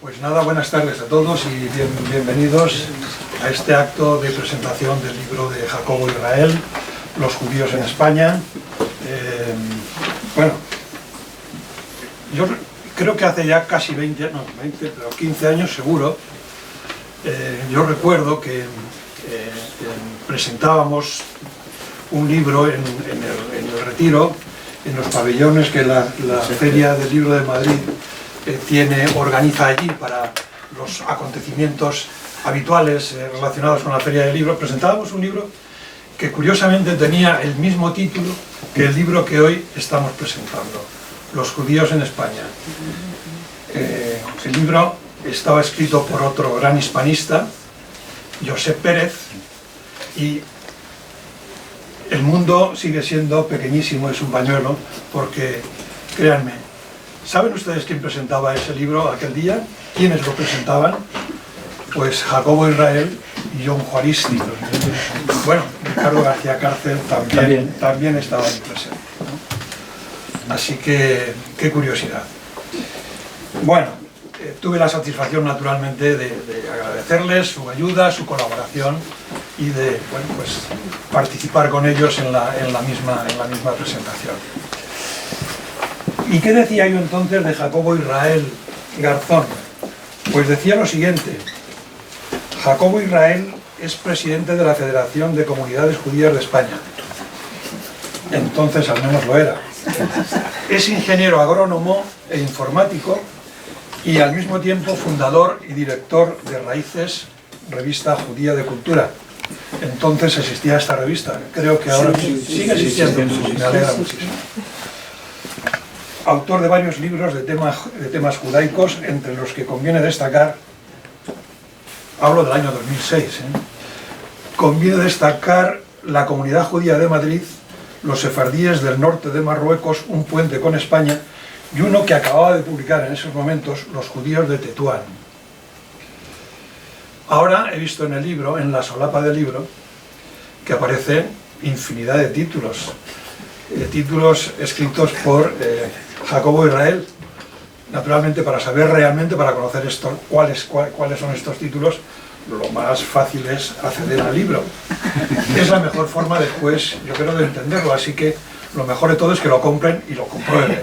Pues nada, buenas tardes a todos y bienvenidos a este acto de presentación del libro de Jacobo Israel, Los judíos en España. Bueno, yo creo que hace ya casi 20, pero 15 años seguro, yo recuerdo que presentábamos un libro en el Retiro, en los pabellones que la Feria del Libro de Madrid organiza allí para los acontecimientos habituales relacionados con la Feria del Libro. Presentábamos un libro que curiosamente tenía el mismo título que el libro que hoy estamos presentando, Los judíos en España. El libro estaba escrito por otro gran hispanista, Josep Pérez, y el mundo sigue siendo pequeñísimo, es un pañuelo, porque, créanme, ¿saben ustedes quién presentaba ese libro aquel día? ¿Quiénes lo presentaban? Pues Jacobo Israel y Jon Juaristi. Bueno, Ricardo García Cárcel también estaba ahí presente, ¿no? Así que, qué curiosidad. Bueno, tuve la satisfacción naturalmente de agradecerles su ayuda, su colaboración y de, bueno, pues, participar con ellos en la misma presentación. ¿Y qué decía yo entonces de Jacobo Israel Garzón? Pues decía lo siguiente: Jacobo Israel es presidente de la Federación de Comunidades Judías de España. Entonces al menos lo era. Es ingeniero agrónomo e informático y al mismo tiempo fundador y director de Raíces, revista judía de cultura. Entonces existía esta revista, creo que ahora sigue existiendo, me alegra muchísimo. Autor de varios libros de temas judaicos, entre los que conviene destacar, hablo del año 2006, conviene destacar La Comunidad Judía de Madrid, Los sefardíes del norte de Marruecos, un puente con España, y uno que acababa de publicar en esos momentos, Los judíos de Tetuán. Ahora he visto en el libro, en la solapa del libro, que aparece infinidad de títulos escritos por Jacobo Israel. Naturalmente, para saber realmente, para conocer cuáles son estos títulos, lo más fácil es acceder al libro. Es la mejor forma después, yo creo, de entenderlo, así que lo mejor de todo es que lo compren y lo comprueben.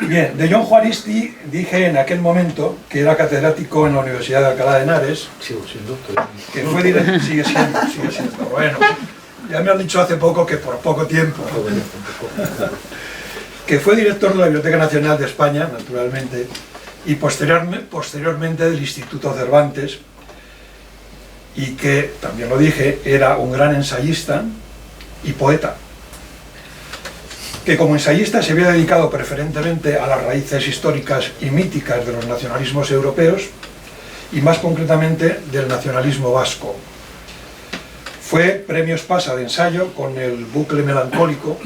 Bien, de Jon Juaristi dije en aquel momento que era catedrático en la Universidad de Alcalá de Henares, que fue director, sigue siendo, bueno, ya me han dicho hace poco que por poco tiempo, que fue director de la Biblioteca Nacional de España, naturalmente, y posteriormente del Instituto Cervantes, y que, también lo dije, era un gran ensayista y poeta, que como ensayista se había dedicado preferentemente a las raíces históricas y míticas de los nacionalismos europeos, y más concretamente del nacionalismo vasco. Fue premio Espasa de ensayo con el Bucle Melancólico,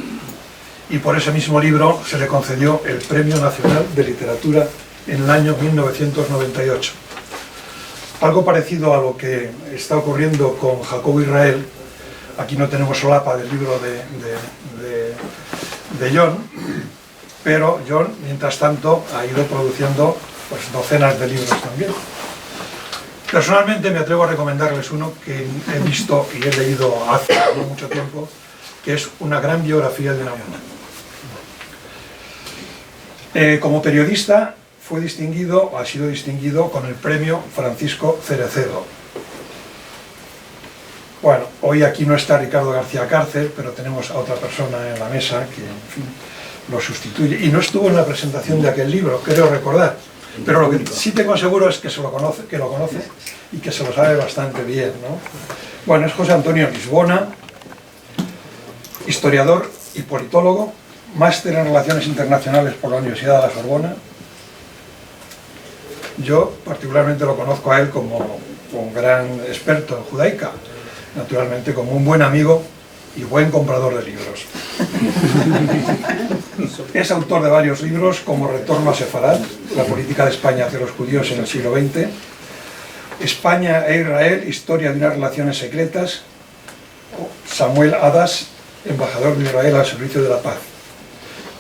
y por ese mismo libro se le concedió el Premio Nacional de Literatura en el año 1998. Algo parecido a lo que está ocurriendo con Jacobo Israel. Aquí no tenemos solapa del libro de Jon, pero Jon, mientras tanto, ha ido produciendo pues docenas de libros también. Personalmente me atrevo a recomendarles uno que he visto y he leído hace no mucho tiempo, que es una gran biografía de Unamuno. Como periodista ha sido distinguido con el premio Francisco Cerecedo. Bueno, hoy aquí no está Ricardo García Cárcel, pero tenemos a otra persona en la mesa que, en fin, lo sustituye. Y no estuvo en la presentación de aquel libro, creo recordar. Pero lo que sí tengo seguro es que lo conoce y que se lo sabe bastante bien, ¿no? Bueno, es José Antonio Lisbona, historiador y politólogo, máster en Relaciones Internacionales por la Universidad de la Sorbona. Yo particularmente lo conozco a él como un gran experto en judaica, naturalmente como un buen amigo y buen comprador de libros. Es autor de varios libros como Retorno a Sefarad, la política de España hacia los judíos en el siglo XX, España e Israel, historia de unas relaciones secretas, o Samuel Hadas, embajador de Israel al servicio de la paz.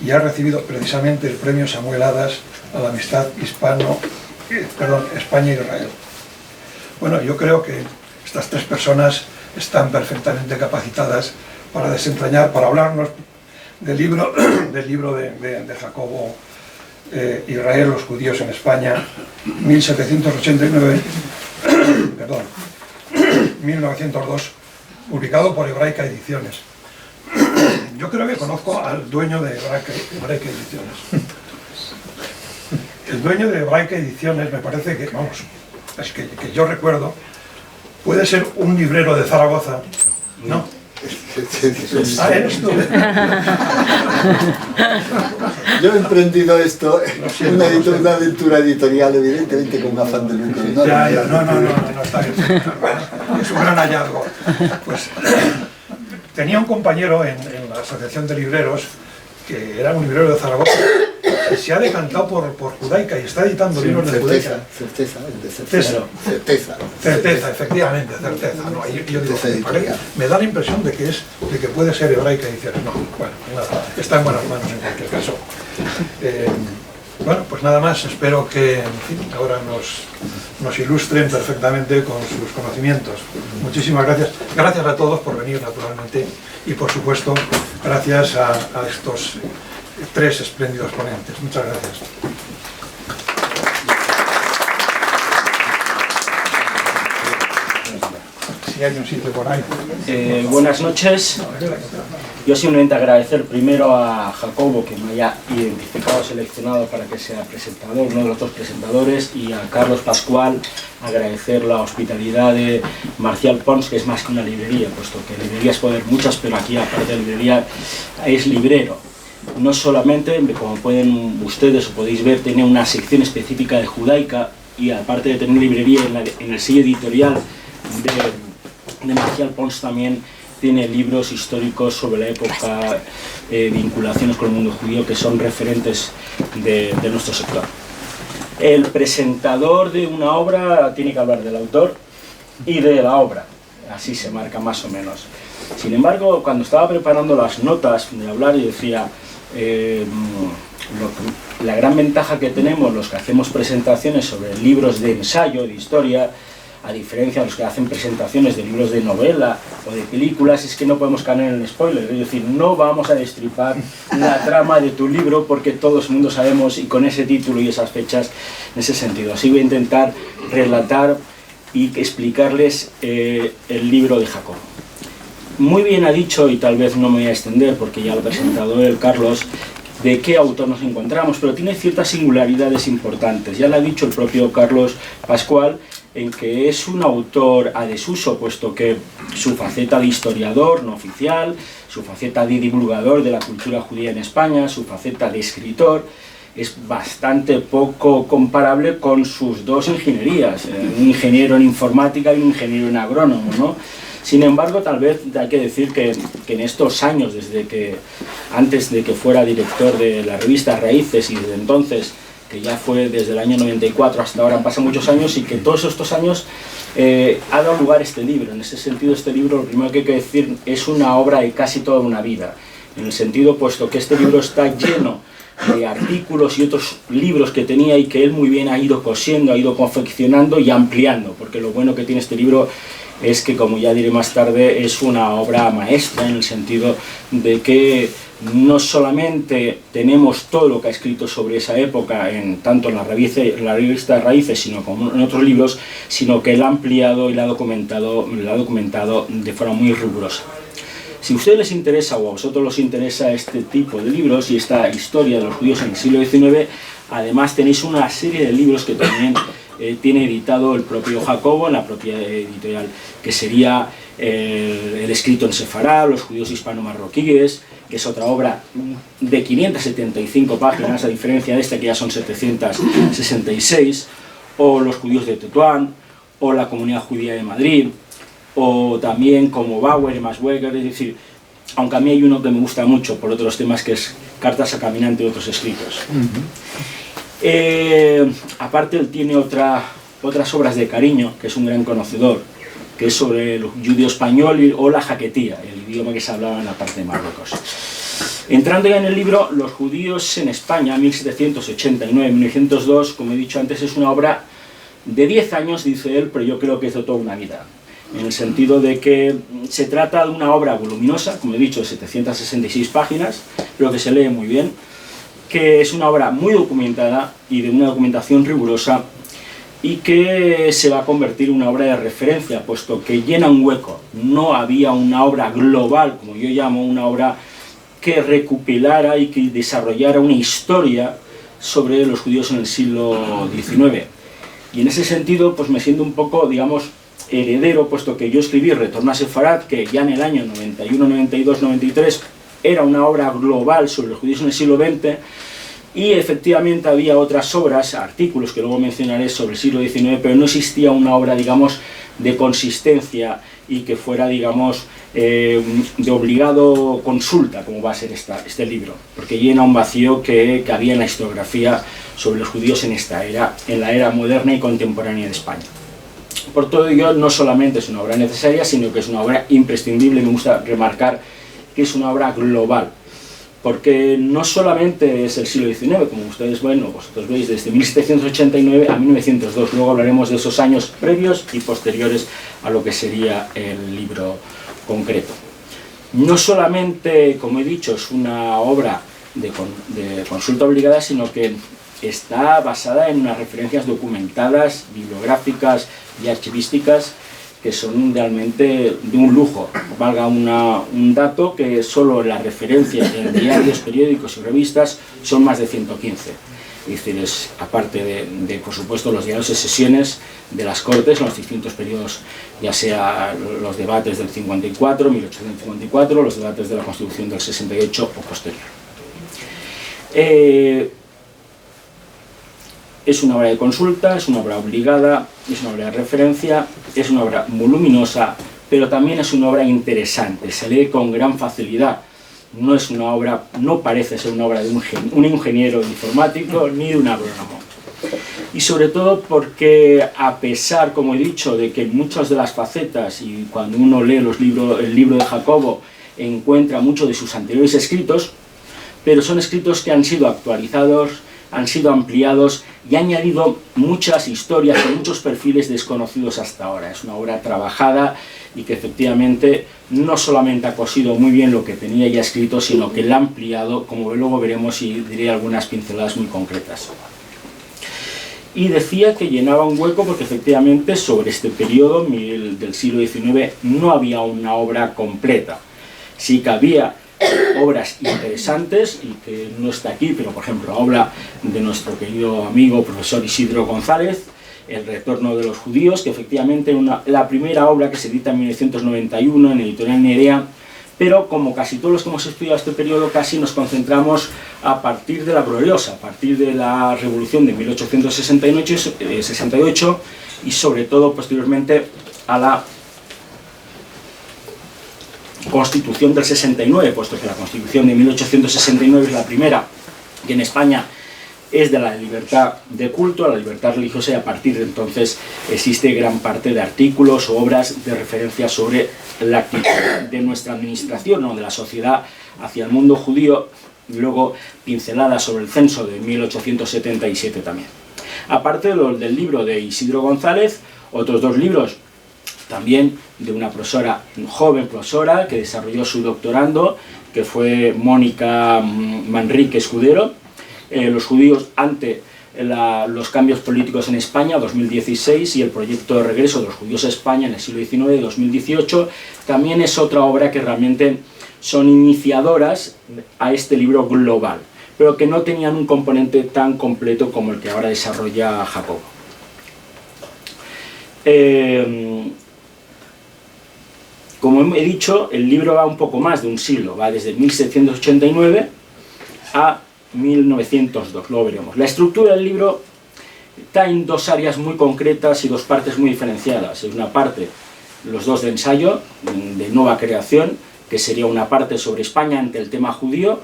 y ha recibido precisamente el premio Samuel Hadas a la amistad España-Israel. Bueno, yo creo que estas tres personas están perfectamente capacitadas para desentrañar, para hablarnos del libro de Jacobo, Israel, los judíos en España, 1789, perdón, 1902, publicado por Hebraica Ediciones. Yo creo que conozco al dueño de Hebraica Ediciones. El dueño de Hebraica Ediciones me parece que, vamos, es que yo recuerdo, puede ser un librero de Zaragoza, ¿no? Ah, eres tú. Yo he emprendido esto, una aventura editorial, evidentemente con un afán de lucro. No, está bien. Es un gran hallazgo. Pues tenía un compañero en la Asociación de Libreros, que era un librero de Zaragoza, que se ha decantado por Judaica y está editando libros de Judaica. Certeza, efectivamente, certeza. No, yo digo, me da la impresión de que puede ser Hebraica Ediciones. No, bueno, nada, está en buenas manos en cualquier caso. Bueno, pues nada más, espero que en fin, ahora nos ilustren perfectamente con sus conocimientos. Muchísimas gracias. Gracias a todos por venir, naturalmente, y por supuesto, gracias a estos tres espléndidos ponentes. Muchas gracias. Si hay un sitio por ahí. Buenas noches. Yo simplemente agradecer primero a Jacobo que me haya identificado, seleccionado para que sea presentador, uno de los dos presentadores, y a Carlos Pascual agradecer la hospitalidad de Marcial Pons, que es más que una librería, puesto que librerías puede haber muchas, pero aquí aparte de librería es librero. No solamente, como pueden ustedes o podéis ver, tiene una sección específica de Judaica, y aparte de tener librería en el sello editorial de Marcial Pons, también tiene libros históricos sobre la época, vinculaciones con el mundo judío, que son referentes de nuestro sector. El presentador de una obra tiene que hablar del autor y de la obra, así se marca más o menos. Sin embargo, cuando estaba preparando las notas de hablar, yo decía, la gran ventaja que tenemos los que hacemos presentaciones sobre libros de ensayo, de historia, a diferencia de los que hacen presentaciones de libros de novela o de películas, es que no podemos caer en el spoiler, es decir, no vamos a destripar la trama de tu libro porque todo el mundo sabemos, y con ese título y esas fechas, en ese sentido. Así voy a intentar relatar y explicarles el libro de Jacobo. Muy bien ha dicho, y tal vez no me voy a extender porque ya lo ha presentado él, Carlos, de qué autor nos encontramos, pero tiene ciertas singularidades importantes. Ya lo ha dicho el propio Carlos Pascual, en que es un autor a desuso, puesto que su faceta de historiador no oficial, su faceta de divulgador de la cultura judía en España, su faceta de escritor, es bastante poco comparable con sus dos ingenierías, un ingeniero en informática y un ingeniero en agrónomo, ¿no? Sin embargo, tal vez hay que decir que en estos años, antes de que fuera director de la revista Raíces, y desde entonces, que ya fue desde el año 94 hasta ahora, han pasado muchos años, y que todos estos años ha dado lugar este libro. En ese sentido, este libro, lo primero que hay que decir, es una obra de casi toda una vida, en el sentido, puesto que este libro está lleno de artículos y otros libros que tenía, y que él muy bien ha ido cosiendo, ha ido confeccionando y ampliando, porque lo bueno que tiene este libro es que, como ya diré más tarde, es una obra maestra, en el sentido de que no solamente tenemos todo lo que ha escrito sobre esa época, tanto en la revista Raíces, sino como en otros libros, sino que él ha ampliado y lo ha documentado de forma muy rigurosa. Si a ustedes les interesa, o a vosotros os interesa este tipo de libros y esta historia de los judíos en el siglo XIX, además tenéis una serie de libros que también tiene editado el propio Jacobo en la propia editorial, que sería el escrito en Sefará, los judíos hispano-marroquíes, que es otra obra de 575 páginas, a diferencia de esta que ya son 766, o los judíos de Tetuán, o la comunidad judía de Madrid, o también como Bauer y Masweger, es decir, aunque a mí hay uno que me gusta mucho por otros temas, que es Cartas a Caminante y otros escritos. Aparte, él tiene otras obras de cariño, que es un gran conocedor, que es sobre el judío español o la jaquetía, el idioma que se hablaba en la parte de Marruecos. Entrando ya en el libro, Los judíos en España, 1789-1902, como he dicho antes, es una obra de 10 años, dice él, pero yo creo que es de toda una vida. En el sentido de que se trata de una obra voluminosa, como he dicho, de 766 páginas, pero que se lee muy bien, que es una obra muy documentada y de una documentación rigurosa, y que se va a convertir en una obra de referencia, puesto que llena un hueco. No había una obra global, como yo llamo, una obra que recopilara y que desarrollara una historia sobre los judíos en el siglo XIX. Y en ese sentido, pues me siento un poco, digamos, heredero, puesto que yo escribí Retorno a Sefarad, que ya en el año 91, 92, 93 era una obra global sobre los judíos en el siglo XX, y efectivamente había otras obras, artículos que luego mencionaré sobre el siglo XIX, pero no existía una obra, digamos, de consistencia y que fuera, digamos, de obligado consulta, como va a ser este libro, porque llena un vacío que había en la historiografía sobre los judíos en esta era, en la era moderna y contemporánea de España. Por todo ello, no solamente es una obra necesaria, sino que es una obra imprescindible. Me gusta remarcar que es una obra global, porque no solamente es el siglo XIX, como ustedes, bueno, vosotros veis, desde 1789 a 1902, luego hablaremos de esos años previos y posteriores a lo que sería el libro concreto. No solamente, como he dicho, es una obra de consulta obligada, sino que está basada en unas referencias documentadas, bibliográficas y archivísticas que son realmente de un lujo. Valga un dato, que solo las referencias en diarios, periódicos y revistas son más de 115. Es decir, es, aparte de, por supuesto, los diarios de sesiones de las Cortes, los distintos periodos, ya sea los debates del 54, 1854, los debates de la Constitución del 68 o posterior. Es una obra de consulta, es una obra obligada, es una obra de referencia, es una obra voluminosa, pero también es una obra interesante, se lee con gran facilidad. No es una obra, no parece ser una obra de un ingeniero informático ni de un agrónomo. Y sobre todo porque, a pesar, como he dicho, de que muchas de las facetas, y cuando uno lee el libro de Jacobo, encuentra muchos de sus anteriores escritos, pero son escritos que han sido actualizados, han sido ampliados y han añadido muchas historias con muchos perfiles desconocidos hasta ahora. Es una obra trabajada y que efectivamente no solamente ha cosido muy bien lo que tenía ya escrito, sino que la ha ampliado, como luego veremos, y diré algunas pinceladas muy concretas. Y decía que llenaba un hueco porque efectivamente sobre este periodo del siglo XIX no había una obra completa. Sí que había obras interesantes, y que no está aquí, pero por ejemplo obra de nuestro querido amigo profesor Isidro González, El retorno de los judíos, que efectivamente es la primera obra que se edita en 1991 en Editorial Nerea, pero como casi todos los que hemos estudiado este periodo, casi nos concentramos a partir de la gloriosa, a partir de la Revolución de 1868 y sobre todo posteriormente a la Constitución del 69, puesto que la Constitución de 1869 es la primera que en España es de la libertad de culto, la libertad religiosa, y a partir de entonces existe gran parte de artículos o obras de referencia sobre la actitud de nuestra administración o de la sociedad hacia el mundo judío, y luego pinceladas sobre el censo de 1877 también. Aparte del libro de Isidro González, otros dos libros también de una profesora, joven profesora, que desarrolló su doctorando, que fue Mónica Manrique Escudero, Los judíos ante los cambios políticos en España, 2016, y el proyecto de regreso de los judíos a España en el siglo XIX, 2018, también es otra obra que realmente son iniciadoras a este libro global, pero que no tenían un componente tan completo como el que ahora desarrolla Jacobo. Como he dicho, el libro va un poco más de un siglo, va desde 1789 a 1902, luego veremos. La estructura del libro está en dos áreas muy concretas y dos partes muy diferenciadas. Es una parte, los dos de ensayo, de nueva creación, que sería una parte sobre España ante el tema judío,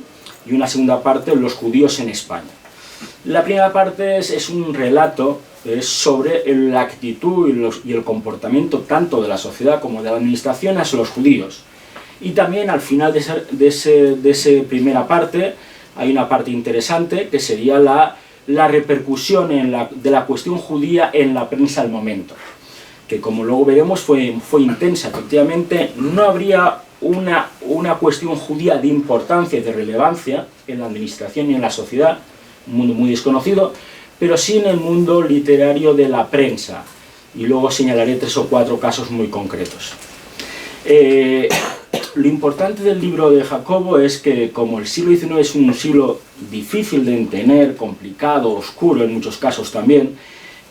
y una segunda parte, los judíos en España. La primera parte es un relato sobre la actitud y el comportamiento tanto de la sociedad como de la administración hacia los judíos. Y también al final de esa primera parte hay una parte interesante que sería la repercusión de la cuestión judía en la prensa al momento, que como luego veremos fue intensa. Efectivamente no habría una cuestión judía de importancia y de relevancia en la administración y en la sociedad, un mundo muy desconocido, pero sí en el mundo literario de la prensa, y luego señalaré 3 o 4 casos muy concretos. Lo importante del libro de Jacobo es que, como el siglo XIX es un siglo difícil de entender, complicado, oscuro en muchos casos también,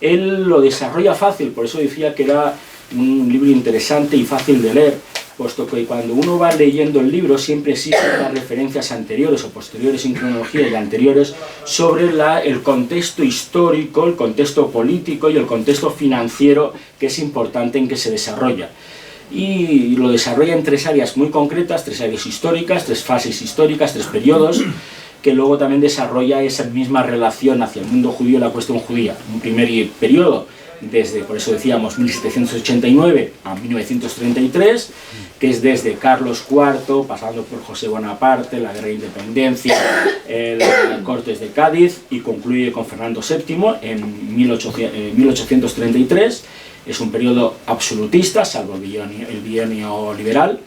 él lo desarrolla fácil. Por eso decía que era un libro interesante y fácil de leer, puesto que cuando uno va leyendo el libro siempre existen las referencias anteriores o posteriores en cronología y anteriores sobre el contexto histórico, el contexto político y el contexto financiero que es importante en que se desarrolla. Y lo desarrolla en 3 áreas muy concretas, 3 áreas históricas, 3 fases históricas, 3 periodos, que luego también desarrolla esa misma relación hacia el mundo judío y la cuestión judía. Un primer periodo, desde, por eso decíamos, 1789 a 1933, que es desde Carlos IV, pasando por José Bonaparte, la Guerra de Independencia, las Cortes de Cádiz, y concluye con Fernando VII en 1833. Es un periodo absolutista, salvo el bienio liberal,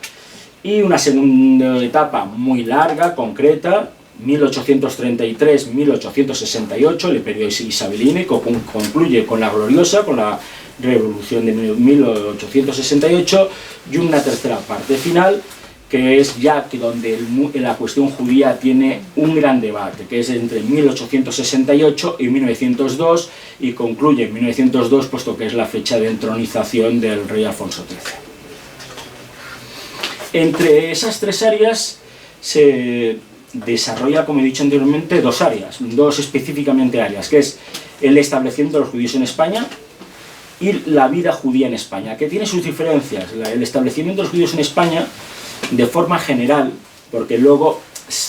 y una segunda etapa muy larga, concreta, 1833-1868, el periodo isabelino, que concluye con la gloriosa, con la revolución de 1868, y una tercera parte final, que es ya que donde la cuestión judía tiene un gran debate, que es entre 1868 y 1902, y concluye en 1902, puesto que es la fecha de entronización del rey Alfonso XIII. Entre esas 3 áreas se desarrolla, como he dicho anteriormente, 2 áreas, 2 específicamente áreas, que es el establecimiento de los judíos en España y la vida judía en España, que tiene sus diferencias. El establecimiento de los judíos en España, de forma general, porque luego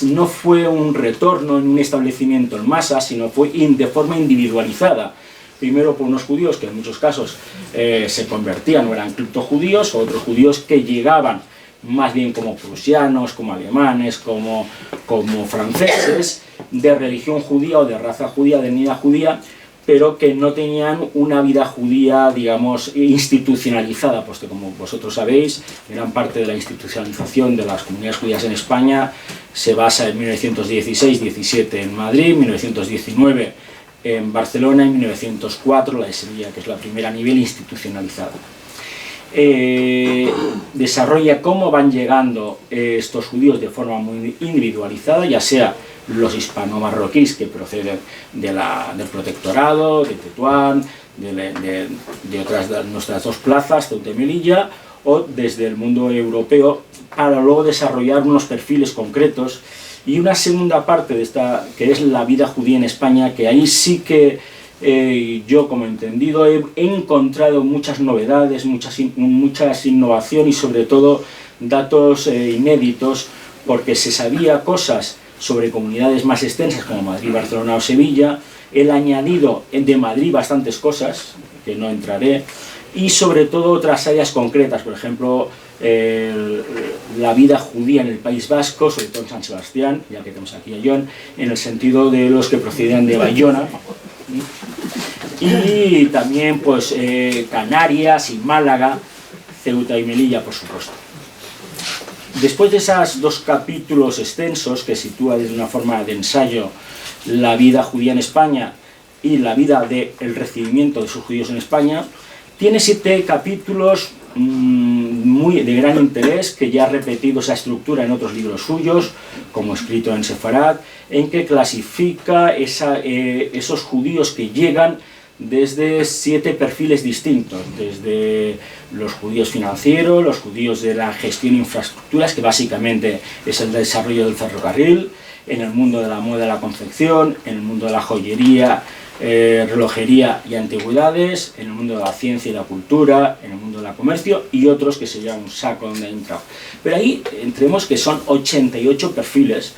no fue un retorno en un establecimiento en masa, sino fue de forma individualizada. Primero por unos judíos que en muchos casos se convertían o eran criptojudíos, o otros judíos que llegaban más bien como prusianos, como alemanes, como franceses, de religión judía o de raza judía, de etnia judía, pero que no tenían una vida judía, digamos, institucionalizada, puesto que, como vosotros sabéis, gran parte de la institucionalización de las comunidades judías en España se basa en 1916-17 en Madrid, 1919 en Barcelona y 1904 la de Sevilla, que es la primera a nivel institucionalizado. Desarrolla cómo van llegando estos judíos de forma muy individualizada, ya sea los hispano-marroquíes que proceden del protectorado, de Tetuán, de otras de nuestras 2 plazas, Ceuta y Melilla, o desde el mundo europeo, para luego desarrollar unos perfiles concretos. Y una segunda parte de esta, que es la vida judía en España, que ahí sí que yo, como he entendido, he encontrado muchas novedades, muchas innovación y sobre todo datos inéditos, porque se sabía cosas sobre comunidades más extensas como Madrid, Barcelona o Sevilla. Él ha añadido de Madrid bastantes cosas, que no entraré, y sobre todo otras áreas concretas, por ejemplo, la vida judía en el País Vasco, sobre todo en San Sebastián, ya que tenemos aquí a John, en el sentido de los que procedían de Bayona, y también pues Canarias y Málaga, Ceuta y Melilla, por supuesto. Después de esos 2 capítulos extensos que sitúa de una forma de ensayo la vida judía en España y la vida del recibimiento de sus judíos en España, tiene 7 capítulos de gran interés, que ya ha repetido esa estructura en otros libros suyos, como escrito en Sefarad, en que clasifica esos judíos que llegan desde 7 perfiles distintos, desde los judíos financieros, los judíos de la gestión de infraestructuras, que básicamente es el desarrollo del ferrocarril, en el mundo de la moda y la confección, en el mundo de la joyería, relojería y antigüedades, en el mundo de la ciencia y la cultura, en el mundo del comercio, y otros que se llaman un saco donde ha entrado. Pero ahí entremos que son 88 perfiles,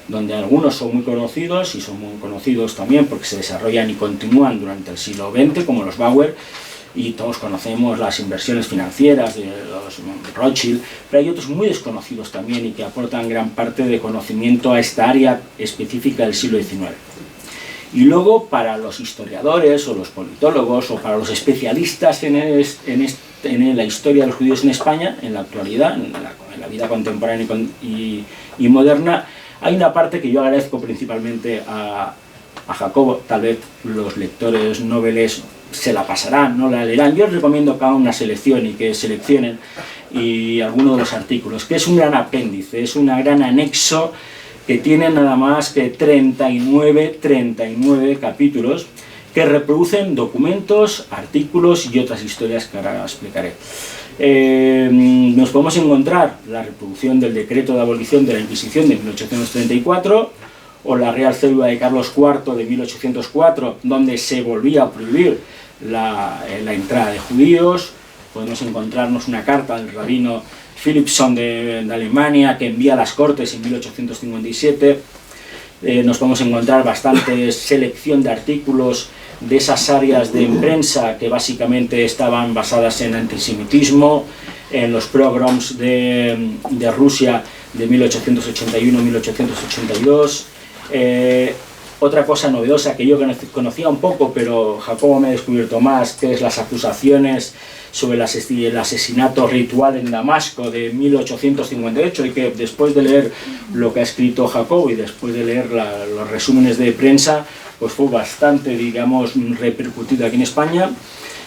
donde algunos son muy conocidos, y son muy conocidos también porque se desarrollan y continúan durante el siglo XX, como los Bauer, y todos conocemos las inversiones financieras de los Rothschild, pero hay otros muy desconocidos también y que aportan gran parte de conocimiento a esta área específica del siglo XIX. Y luego, para los historiadores o los politólogos o para los especialistas en la historia de los judíos en España, en la actualidad, en la vida contemporánea y moderna, hay una parte que yo agradezco principalmente a Jacobo. Tal vez los lectores noveles se la pasarán, no la leerán. Yo os recomiendo que hagan una selección y que seleccionen alguno de los artículos, que es un gran apéndice, es un gran anexo que tiene nada más que 39 capítulos que reproducen documentos, artículos y otras historias que ahora explicaré. Nos podemos encontrar la reproducción del decreto de abolición de la Inquisición de 1834 o la Real Cédula de Carlos IV de 1804, donde se volvía a prohibir la entrada de judíos. Podemos encontrarnos una carta del rabino Philipson de Alemania que envía a las Cortes en 1857. Nos podemos encontrar bastante selección de artículos de esas áreas de prensa que básicamente estaban basadas en antisemitismo, en los pogroms de Rusia de 1881-1882. Otra cosa novedosa que yo conocía un poco, pero Jacobo me ha descubierto más, que es las acusaciones sobre el asesinato ritual en Damasco de 1858, y que después de leer lo que ha escrito Jacobo y después de leer los resúmenes de prensa, pues fue bastante, digamos, repercutido aquí en España.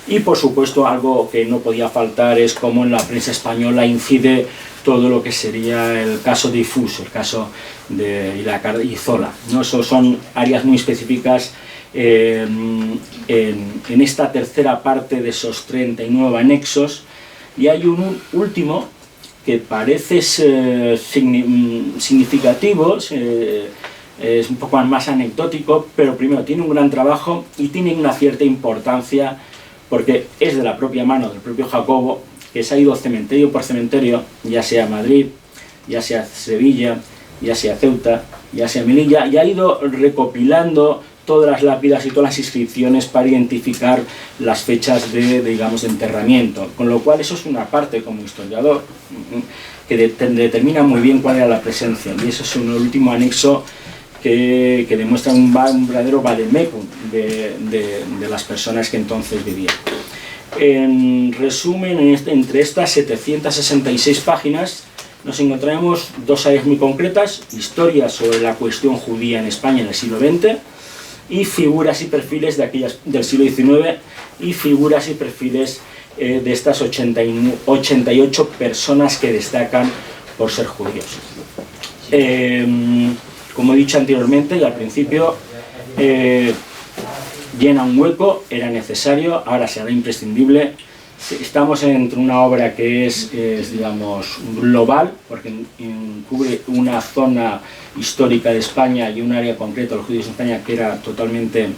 Y por supuesto algo que no podía faltar es cómo en la prensa española incide todo lo que sería el caso Difuso, el caso de Izola, ¿no? Esos son áreas muy específicas en esta tercera parte de esos 39 anexos. Y hay un último que parece significativo, es un poco más anecdótico, pero primero tiene un gran trabajo y tiene una cierta importancia porque es de la propia mano del propio Jacobo, que se ha ido cementerio por cementerio, ya sea Madrid, ya sea Sevilla, ya sea Ceuta, ya sea Melilla, y ha ido recopilando todas las lápidas y todas las inscripciones para identificar las fechas de enterramiento, con lo cual eso es una parte como historiador que determina muy bien cuál era la presencia, y eso es un último anexo que demuestra un verdadero vademecum de las personas que entonces vivían. En resumen, entre estas 766 páginas nos encontraremos dos áreas muy concretas: historia sobre la cuestión judía en España en el siglo XX, y figuras y perfiles del siglo XIX, y figuras y perfiles de estas 88 personas que destacan por ser judíos. Como he dicho anteriormente y al principio, llena un hueco, era necesario, ahora será imprescindible. Estamos entre una obra que es digamos, global, porque cubre una zona histórica de España y un área concreta de los judíos en España que era totalmente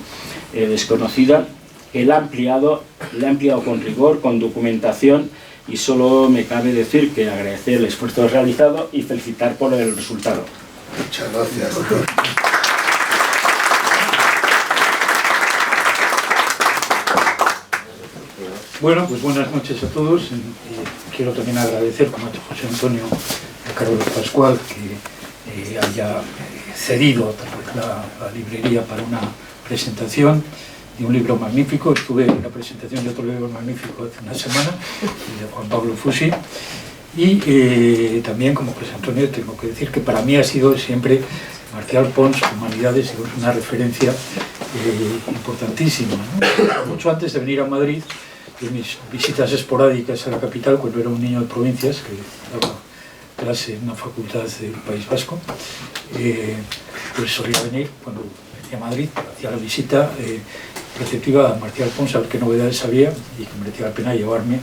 desconocida, que la ha ampliado con rigor, con documentación, y solo me cabe decir que agradecer el esfuerzo realizado y felicitar por el resultado. Muchas gracias. Bueno, pues buenas noches a todos. Quiero también agradecer, como ha hecho José Antonio, a Carlos Pascual, que haya cedido la librería para una presentación de un libro magnífico. Estuve en la presentación de otro libro magnífico hace una semana, de Juan Pablo Fusi. Y también, como José Antonio, tengo que decir que para mí ha sido siempre Marcial Pons, Humanidades, es una referencia importantísima, ¿no? Mucho antes de venir a Madrid, de mis visitas esporádicas a la capital, cuando era un niño de provincias, que daba clase en una facultad del País Vasco, pues solía venir, cuando venía a Madrid, hacía la visita preceptiva a Marcial Pons, a ver qué novedades había, y que merecía la pena llevarme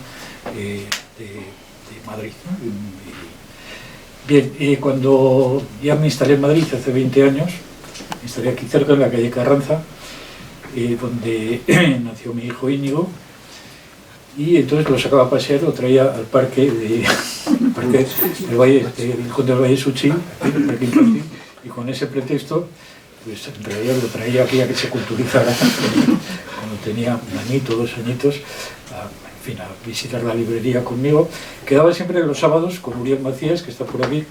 de Madrid, ¿no? Bien, cuando ya me instalé en Madrid hace 20 años, me instalé aquí cerca, en la calle Carranza, donde nació mi hijo Íñigo, y entonces lo sacaba a pasear, lo traía al parque del Valle, del Valle Suchi, y con ese pretexto pues en realidad lo traía aquí a que se culturizara cuando tenía un añito, 2 añitos, en fin, a visitar la librería conmigo. Quedaba siempre los sábados con Uriel Macías, que está por aquí,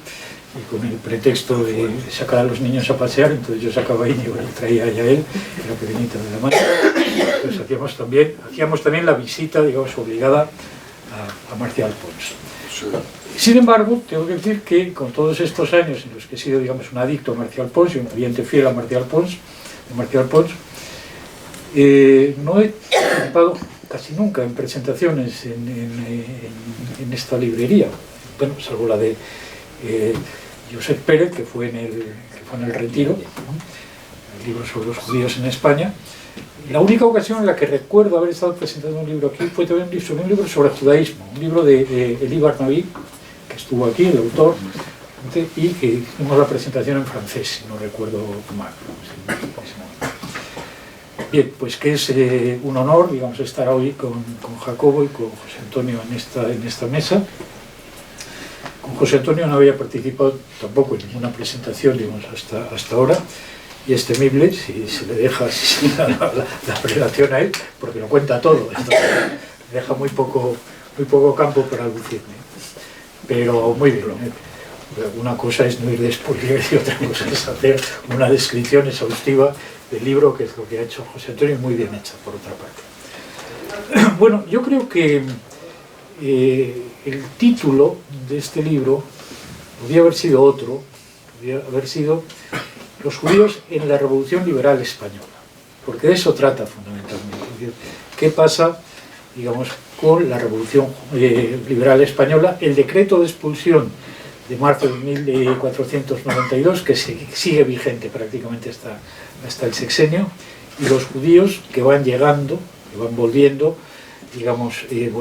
y con el pretexto de sacar a los niños a pasear, entonces yo sacaba a Íñigo y traía ya él, que era pequeñito de la mano. Entonces hacíamos también la visita, digamos, obligada a Marcial Pons. Sin embargo, tengo que decir que con todos estos años en los que he sido, digamos, un adicto a Marcial Pons y un cliente fiel a Marcial Pons, no he participado casi nunca en presentaciones en esta librería, bueno, salvo la de Josep Pérez, que fue en el Retiro, el libro sobre los judíos en España. La única ocasión en la que recuerdo haber estado presentando un libro aquí fue también un libro sobre judaísmo, un libro de Elie Barnaby, que estuvo aquí, el autor, y que hicimos la presentación en francés, si no recuerdo mal. Bien, pues que es un honor, digamos, estar hoy con Jacobo y con José Antonio en esta mesa. Con José Antonio no había participado tampoco en ninguna presentación, digamos, hasta ahora, y es temible si se le deja la relación a él, porque lo cuenta todo, entonces le deja muy poco campo para lucirme. Pero muy bien, una cosa es no ir de spoiler y otra cosa es hacer una descripción exhaustiva del libro, que es lo que ha hecho José Antonio, muy bien hecha, por otra parte. Bueno, yo creo que el título de este libro podría haber sido otro, podría haber sido Los judíos en la Revolución Liberal Española, porque de eso trata fundamentalmente. Es decir, ¿qué pasa, digamos, con la Revolución Liberal Española? El decreto de expulsión de marzo de 1492, que sigue vigente prácticamente hasta el sexenio, y los judíos que van llegando, que van volviendo, digamos, que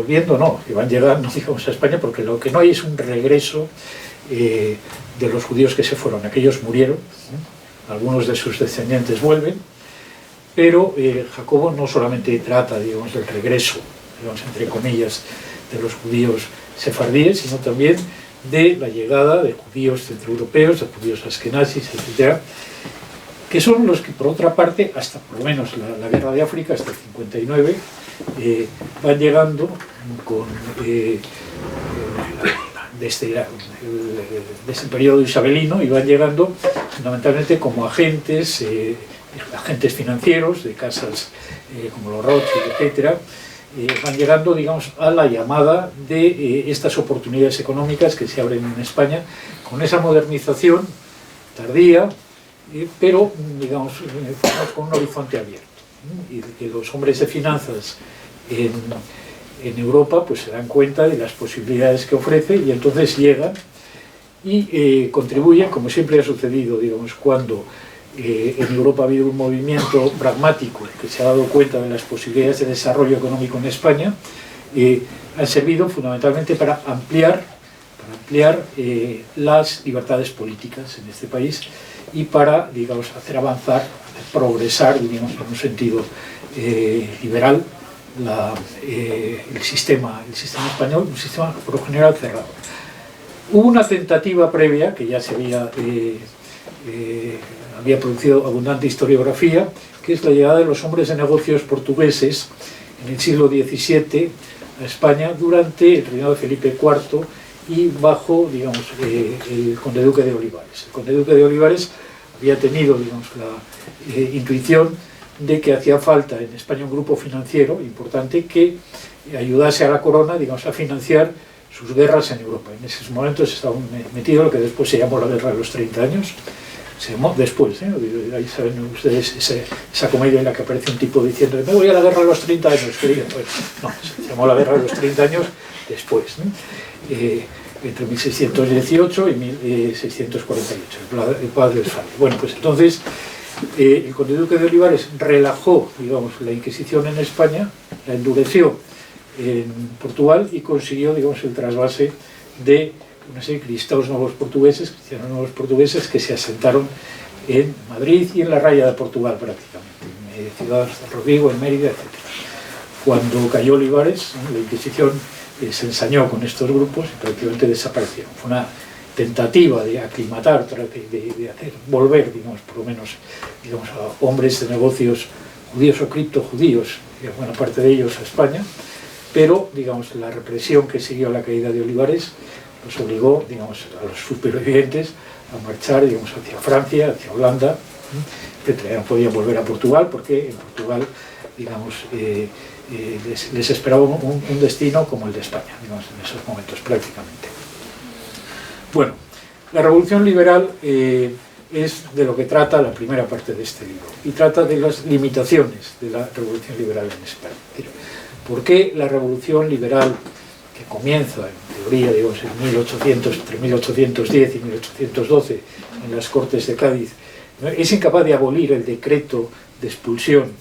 van llegando, digamos, a España, porque lo que no hay es un regreso de los judíos que se fueron. Aquellos murieron, algunos de sus descendientes vuelven, pero Jacobo no solamente trata, digamos, del regreso, digamos, entre comillas, de los judíos sefardíes, sino también de la llegada de judíos centroeuropeos, de judíos askenazis, etc., que son los que, por otra parte, hasta por lo menos la guerra de África, hasta el 59, van llegando desde el periodo isabelino, y van llegando fundamentalmente como agentes financieros de casas como los Rothschild, etc., van llegando, digamos, a la llamada de estas oportunidades económicas que se abren en España, con esa modernización tardía, pero, digamos, con un horizonte abierto. Y que los hombres de finanzas en Europa pues se dan cuenta de las posibilidades que ofrece, y entonces llegan y contribuyen, como siempre ha sucedido, digamos, cuando en Europa ha habido un movimiento pragmático que se ha dado cuenta de las posibilidades de desarrollo económico en España, han servido fundamentalmente para ampliar las libertades políticas en este país y para, digamos, hacer avanzar, hacer progresar, digamos, en un sentido liberal el sistema español, un sistema por lo general cerrado. Hubo una tentativa previa que ya se había producido abundante historiografía, que es la llegada de los hombres de negocios portugueses en el siglo XVII a España durante el reinado de Felipe IV y bajo, digamos, el conde duque de Olivares. El conde duque de Olivares había tenido, digamos, la intuición de que hacía falta en España un grupo financiero importante que ayudase a la corona, digamos, a financiar sus guerras en Europa. En esos momentos estaba metido lo que después se llamó la Guerra de los 30 años, se llamó después, ahí saben ustedes esa comedia en la que aparece un tipo diciendo me voy a la Guerra de los 30 años, querido. Pues, no, se llamó la Guerra de los 30 años después, entre 1618 y 1648, el Paz de Westfalia. Bueno, pues entonces el conde duque de Olivares relajó, digamos, la Inquisición en España, la endureció en Portugal y consiguió, digamos, el trasvase de una serie de cristianos nuevos portugueses que se asentaron en Madrid y en la raya de Portugal prácticamente, en ciudades de Rodrigo, en Mérida, etc. Cuando cayó Olivares, la Inquisición se ensañó con estos grupos y prácticamente desaparecieron. Fue una tentativa de aclimatar, de hacer volver, digamos, por lo menos, digamos, a hombres de negocios judíos o criptojudíos, buena parte de ellos a España, pero, digamos, la represión que siguió a la caída de Olivares los obligó, digamos, a los supervivientes a marchar, digamos, hacia Francia, hacia Holanda, etc. No podían volver a Portugal porque en Portugal, digamos, les esperaba un destino como el de España, digamos, en esos momentos prácticamente. Bueno, la Revolución Liberal es de lo que trata la primera parte de este libro, y trata de las limitaciones de la Revolución Liberal en España. ¿Por qué la Revolución Liberal, que comienza en teoría, digamos, entre 1810 y 1812 en las Cortes de Cádiz, es incapaz de abolir el decreto de expulsión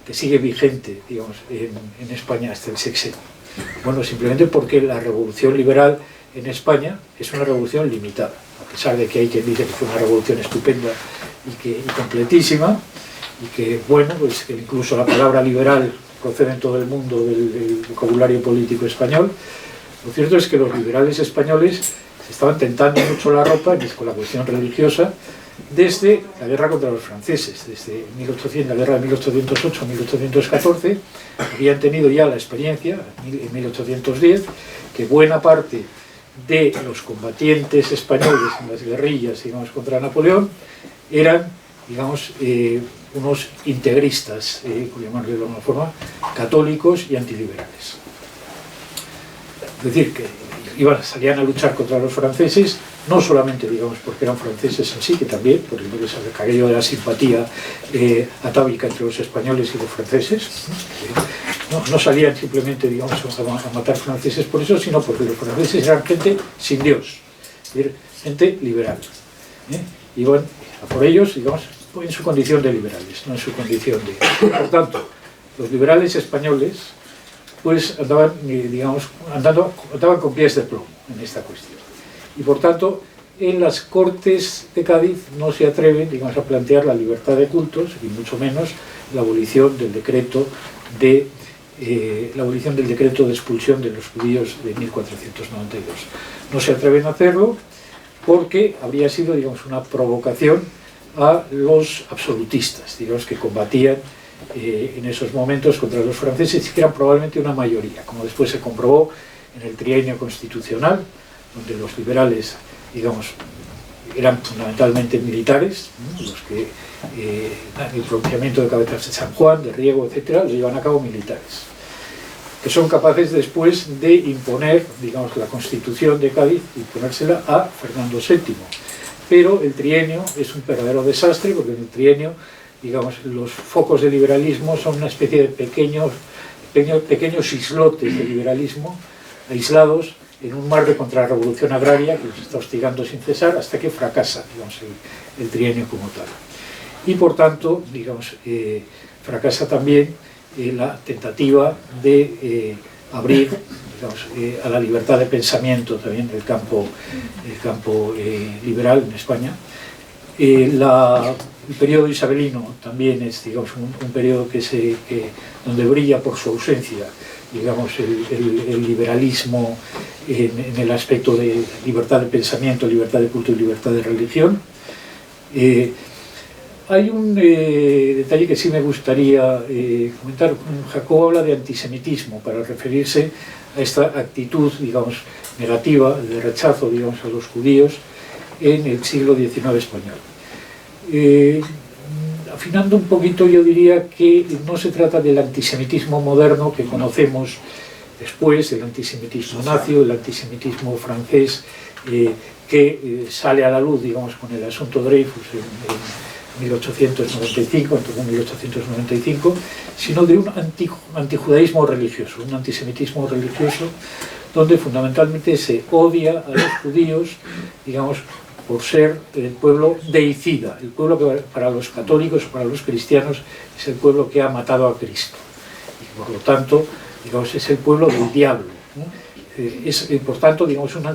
que sigue vigente, digamos, en España hasta el sexenio? Bueno, simplemente porque la Revolución Liberal en España es una revolución limitada, a pesar de que hay quien dice que fue una revolución estupenda y completísima, y que, bueno, pues que incluso la palabra liberal procede en todo el mundo del vocabulario político español. Lo cierto es que los liberales españoles se estaban tentando mucho la ropa con la cuestión religiosa desde la guerra contra los franceses, desde la guerra de 1808-1814, habían tenido ya la experiencia, en 1810, que buena parte de los combatientes españoles en las guerrillas, digamos, contra Napoleón eran, digamos, unos integristas, por llamarlo de alguna forma, católicos y antiliberales. Es decir, que salían a luchar contra los franceses, no solamente, digamos, porque eran franceses en sí, que también, por aquello de la simpatía atávica entre los españoles y los franceses, no salían simplemente, digamos, a matar franceses por eso, sino porque los franceses eran gente sin Dios, es decir, gente liberal. Iban a por ellos, digamos, en su condición de liberales, no en su condición de... Por tanto, los liberales españoles pues andaban, digamos, andaban con pies de plomo en esta cuestión. Y por tanto, en las Cortes de Cádiz no se atreven, digamos, a plantear la libertad de cultos, y mucho menos la abolición del decreto de expulsión de los judíos de 1492. No se atreven a hacerlo porque habría sido, digamos, una provocación a los absolutistas, digamos, que combatían en esos momentos contra los franceses, que eran probablemente una mayoría, como después se comprobó en el trienio constitucional, donde los liberales, digamos, eran fundamentalmente militares, los que el pronunciamiento de Cabezas de San Juan, de Riego, etcétera, lo llevan a cabo militares, que son capaces después de imponer, digamos, la Constitución de Cádiz y ponérsela a Fernando VII. Pero el trienio es un verdadero desastre, porque en el trienio, digamos, los focos de liberalismo son una especie de pequeños islotes de liberalismo aislados en un mar de contrarrevolución agraria que los está hostigando sin cesar hasta que fracasa, digamos, el trienio como tal. Y por tanto, digamos, fracasa también la tentativa de abrir, digamos, a la libertad de pensamiento también del campo liberal en España. El periodo isabelino también es, digamos, un periodo donde brilla por su ausencia, digamos, el liberalismo en el aspecto de libertad de pensamiento, libertad de culto y libertad de religión. Hay un detalle que sí me gustaría comentar. Jacobo habla de antisemitismo para referirse a esta actitud, digamos, negativa, de rechazo, digamos, a los judíos en el siglo XIX español. Afinando un poquito, yo diría que no se trata del antisemitismo moderno que conocemos después, el antisemitismo nazi, el antisemitismo francés, que sale a la luz, digamos, con el asunto Dreyfus en 1895, en torno a 1895, sino de un antijudaísmo religioso, un antisemitismo religioso, donde fundamentalmente se odia a los judíos, digamos, por ser el pueblo deicida, el pueblo que para los católicos, para los cristianos, es el pueblo que ha matado a Cristo. Y por lo tanto, digamos, es el pueblo del diablo, ¿no? Es, por tanto, digamos, un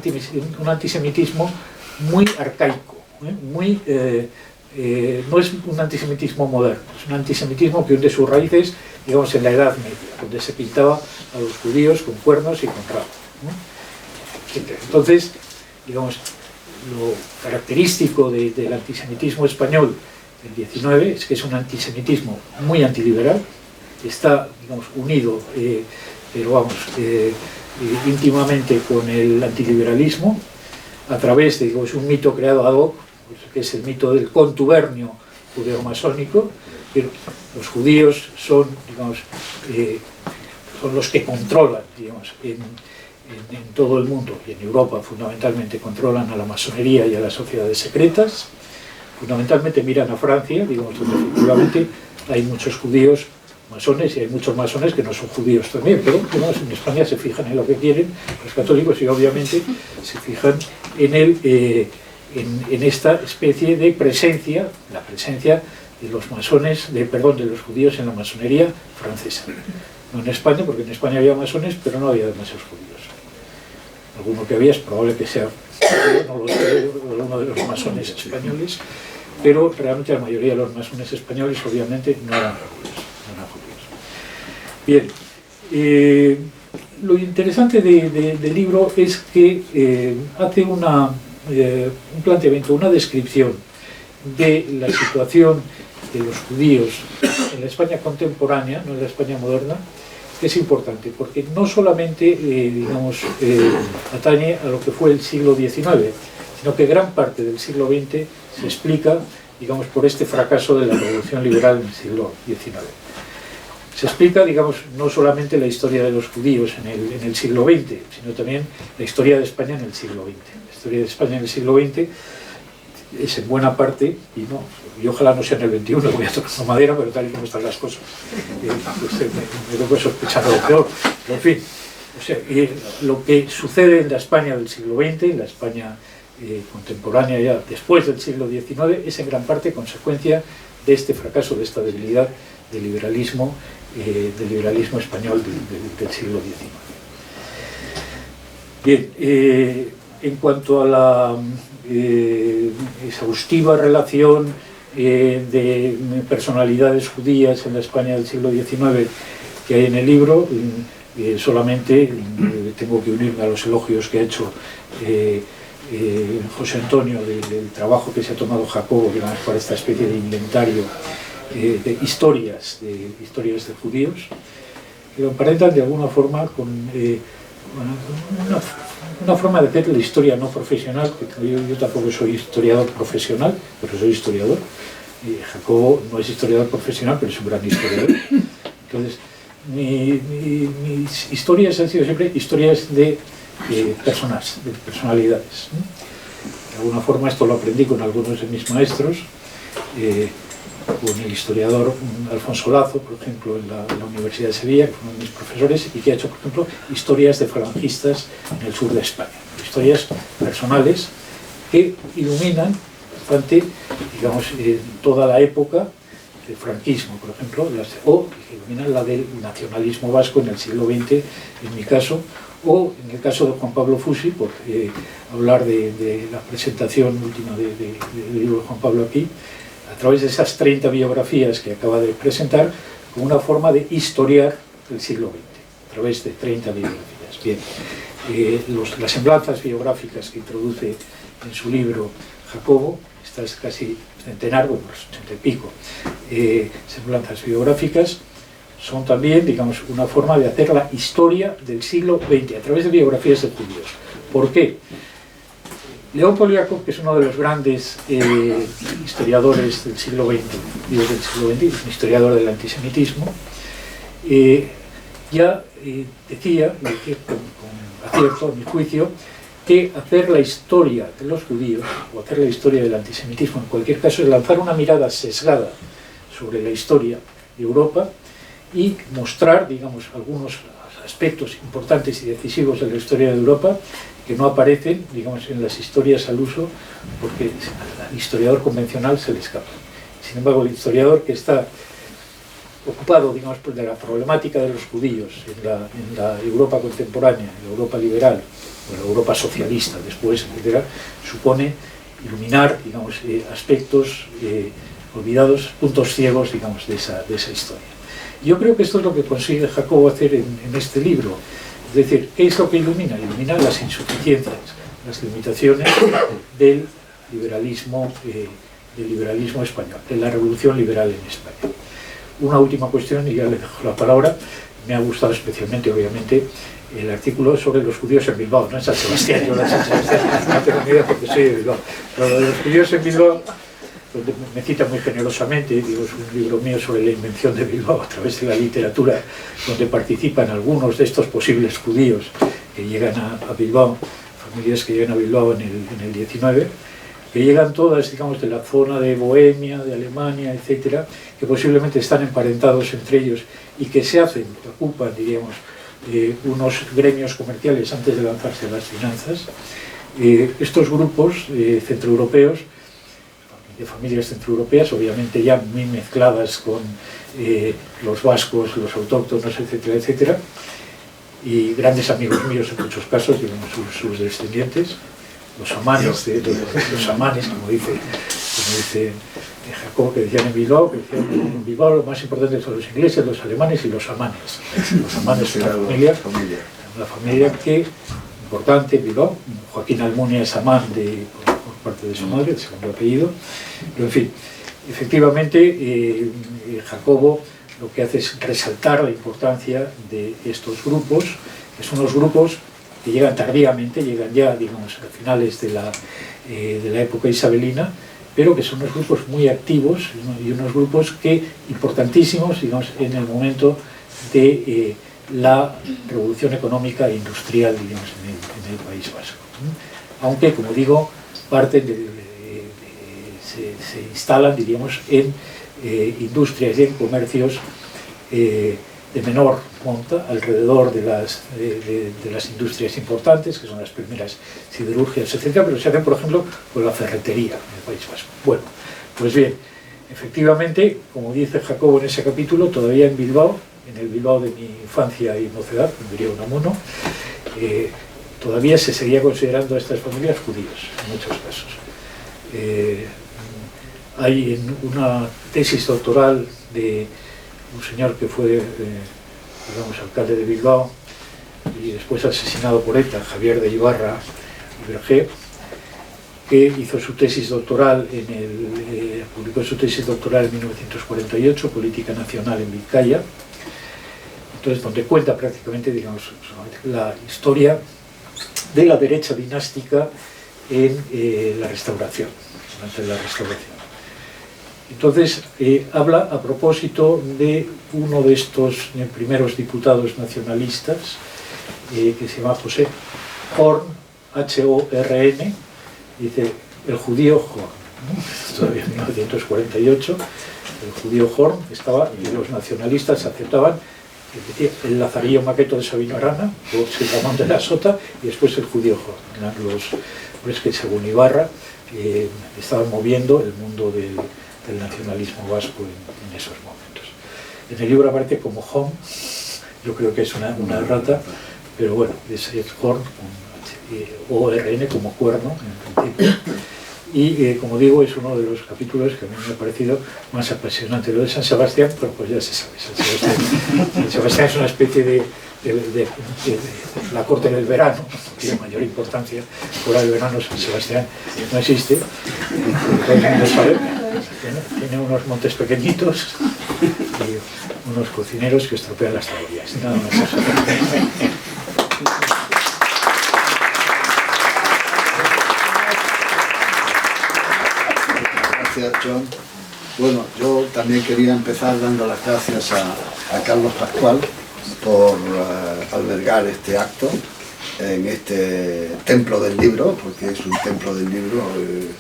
antisemitismo muy arcaico, no es un antisemitismo moderno, es un antisemitismo que hunde sus raíces, digamos, en la Edad Media, donde se pintaba a los judíos con cuernos y con rabo, ¿no? Entonces, digamos, lo característico del antisemitismo español del 19 es que es un antisemitismo muy antiliberal, está, digamos, unido, pero vamos, íntimamente con el antiliberalismo, a través de, digamos, un mito creado ad hoc, pues, que es el mito del contubernio judeo-masónico. Los judíos son, digamos, son los que controlan, digamos, en todo el mundo, y en Europa fundamentalmente controlan a la masonería y a las sociedades secretas. Fundamentalmente miran a Francia, digamos, donde efectivamente hay muchos judíos masones, y hay muchos masones que no son judíos también, pero digamos, en España se fijan en lo que quieren los católicos, y obviamente se fijan en esta especie de presencia, la presencia de los masones, de los judíos en la masonería francesa. No en España, porque en España había masones, pero no había demasiados judíos. Alguno que había es probable que sea, no lo sé, uno de los masones españoles, pero realmente la mayoría de los masones españoles obviamente no eran judíos. Bien, lo interesante del libro es que hace un planteamiento, una descripción de la situación de los judíos en la España contemporánea, no en la España moderna, que es importante, porque no solamente, digamos, atañe a lo que fue el siglo XIX, sino que gran parte del siglo XX se explica, digamos, por este fracaso de la revolución liberal en el siglo XIX. Se explica, digamos, no solamente la historia de los judíos en el siglo XX, sino también la historia de España en el siglo XX. La historia de España en el siglo XX es en buena parte, y ojalá no sea en el XXI, voy a tocar madera, pero tal y como están las cosas, me tengo que sospechar lo peor, pero en fin, o sea, lo que sucede en la España del siglo XX, en la España contemporánea ya después del siglo XIX, es en gran parte consecuencia de este fracaso, de esta debilidad del liberalismo español del siglo XIX. Bien, en cuanto a la exhaustiva relación de personalidades judías en la España del siglo XIX que hay en el libro, solamente tengo que unirme a los elogios que ha hecho José Antonio del trabajo que se ha tomado Jacobo, digamos, para esta especie de inventario de historias de judíos, que lo emparentan de alguna forma con una forma de hacer la historia no profesional, que yo tampoco soy historiador profesional, pero soy historiador. Jacobo no es historiador profesional, pero es un gran historiador. Entonces, mis historias han sido siempre historias de personas, de personalidades. De alguna forma esto lo aprendí con algunos de mis maestros, con el historiador Alfonso Lazo, por ejemplo, en la Universidad de Sevilla, que fue uno de mis profesores, y que ha hecho, por ejemplo, historias de falangistas en el sur de España. Historias personales que iluminan bastante, digamos, toda la época del franquismo, por ejemplo, o que iluminan la del nacionalismo vasco en el siglo XX, en mi caso, o en el caso de Juan Pablo Fusi, por hablar de la presentación última del libro de Juan Pablo aquí, a través de esas 30 biografías que acaba de presentar, como una forma de historiar el siglo XX, a través de 30 biografías. Bien, las semblanzas biográficas que introduce en su libro Jacobo, estas casi centenar, bueno, 80 y pico, semblanzas biográficas, son también, digamos, una forma de hacer la historia del siglo XX, a través de biografías de judíos. ¿Por qué? León Poliakov, que es uno de los grandes historiadores del siglo XX, es un historiador del antisemitismo, ya decía, con acierto, a mi juicio, que hacer la historia de los judíos, o hacer la historia del antisemitismo, en cualquier caso, es lanzar una mirada sesgada sobre la historia de Europa y mostrar, digamos, algunos aspectos importantes y decisivos de la historia de Europa que no aparecen, digamos, en las historias al uso, porque al historiador convencional se le escapa. Sin embargo, el historiador que está ocupado, digamos, de la problemática de los judíos en la Europa contemporánea, en la Europa liberal, o en la Europa socialista después, etc., supone iluminar, digamos, aspectos olvidados, puntos ciegos, digamos, de esa historia. Yo creo que esto es lo que consigue Jacobo hacer en este libro. Es decir, ¿qué es lo que ilumina? Ilumina las insuficiencias, las limitaciones del liberalismo español, de la revolución liberal en España. Una última cuestión, y ya le dejo la palabra. Me ha gustado especialmente, obviamente, el artículo sobre los judíos en Bilbao, no en San Sebastián. Yo en San Sebastián no tengo ni idea porque soy de Bilbao. Pero lo de los judíos en Bilbao, donde me cita muy generosamente, digo, es un libro mío sobre la invención de Bilbao a través de la literatura, donde participan algunos de estos posibles judíos que llegan a Bilbao, familias que llegan a Bilbao en el 19, que llegan todas, digamos, de la zona de Bohemia, de Alemania, etcétera, que posiblemente están emparentados entre ellos y que se hacen, que ocupan, diríamos, unos gremios comerciales antes de lanzarse a las finanzas. Estos grupos centroeuropeos, de familias centroeuropeas, obviamente ya muy mezcladas con los vascos, los autóctonos, etcétera, etcétera, y grandes amigos míos en muchos casos, digamos, sus descendientes, los amanes, los amanes, como dice Jacobo, que decían en Bilbao, lo más importante son los ingleses, los alemanes y los amanes. Los amanes son una familia que, importante en Bilbao. Joaquín Almunia es amán por parte de su madre, el segundo apellido. Pero en fin, efectivamente, Jacobo lo que hace es resaltar la importancia de estos grupos, que son los grupos que llegan tardíamente, llegan ya, digamos, a finales de la época isabelina, pero que son unos grupos muy activos, ¿no? Y unos grupos que, importantísimos, digamos, en el momento de la revolución económica e industrial, digamos, en el País Vasco. Aunque, como digo, se instalan, diríamos, en industrias y en comercios de menor monta, alrededor de las industrias importantes, que son las primeras siderurgias, etc., pero se hacen, por ejemplo, con la ferretería en el País Vasco. Bueno, pues bien, efectivamente, como dice Jacobo en ese capítulo, todavía en Bilbao, en el Bilbao de mi infancia y mocedad, como diría Unamuno, todavía se seguía considerando a estas familias judíos, en muchos casos. Hay en una tesis doctoral de un señor que fue, digamos, alcalde de Bilbao y después asesinado por ETA, Javier de Ibarra y Berger, que hizo su tesis doctoral publicó su tesis doctoral en 1948, Política Nacional en Vizcaya, entonces donde cuenta prácticamente, digamos, la historia de la derecha dinástica en la Restauración, durante la Restauración. Entonces, habla a propósito de uno de estos primeros diputados nacionalistas, que se llama José Horn, H-O-R-N, dice, el judío Horn, ¿no? Todavía en 1948, el judío Horn estaba, y los nacionalistas aceptaban, decía, el Lazarillo Maqueto de Sabino Arana, José Ramón de la Sota, y después el judío Horn. Eran los hombres que, según Ibarra, estaban moviendo el mundo del nacionalismo vasco en esos momentos. En el libro aparece como Horn, yo creo que es una rata, pero bueno, es Horn, O-R-N como cuerno, en principio. Y como digo, es uno de los capítulos que a mí me ha parecido más apasionante. Lo de San Sebastián, pues ya se sabe, San Sebastián es una especie de la corte del verano, tiene mayor importancia. Fuera del verano San Sebastián no existe, tiene unos montes pequeñitos y unos cocineros que estropean las tablillas, nada más. Gracias, John. Bueno, yo también quería empezar dando las gracias a Carlos Pascual por albergar este acto en este templo del libro, porque es un templo del libro,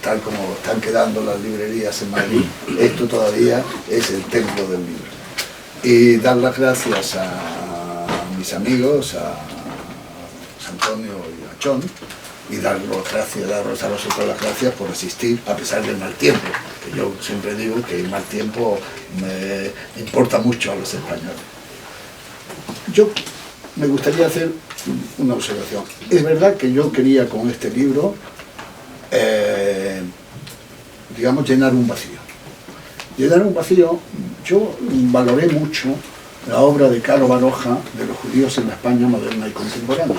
tal como están quedando las librerías en Madrid, esto todavía es el templo del libro. Y dar las gracias a mis amigos, a Antonio y a John, y daros a vosotros las gracias por asistir a pesar del mal tiempo, que yo siempre digo que el mal tiempo me importa mucho a los españoles. Yo me gustaría hacer una observación. Es verdad que yo quería con este libro, digamos, llenar un vacío. Llenar un vacío, yo valoré mucho la obra de Caro Baroja de los judíos en la España moderna y contemporánea.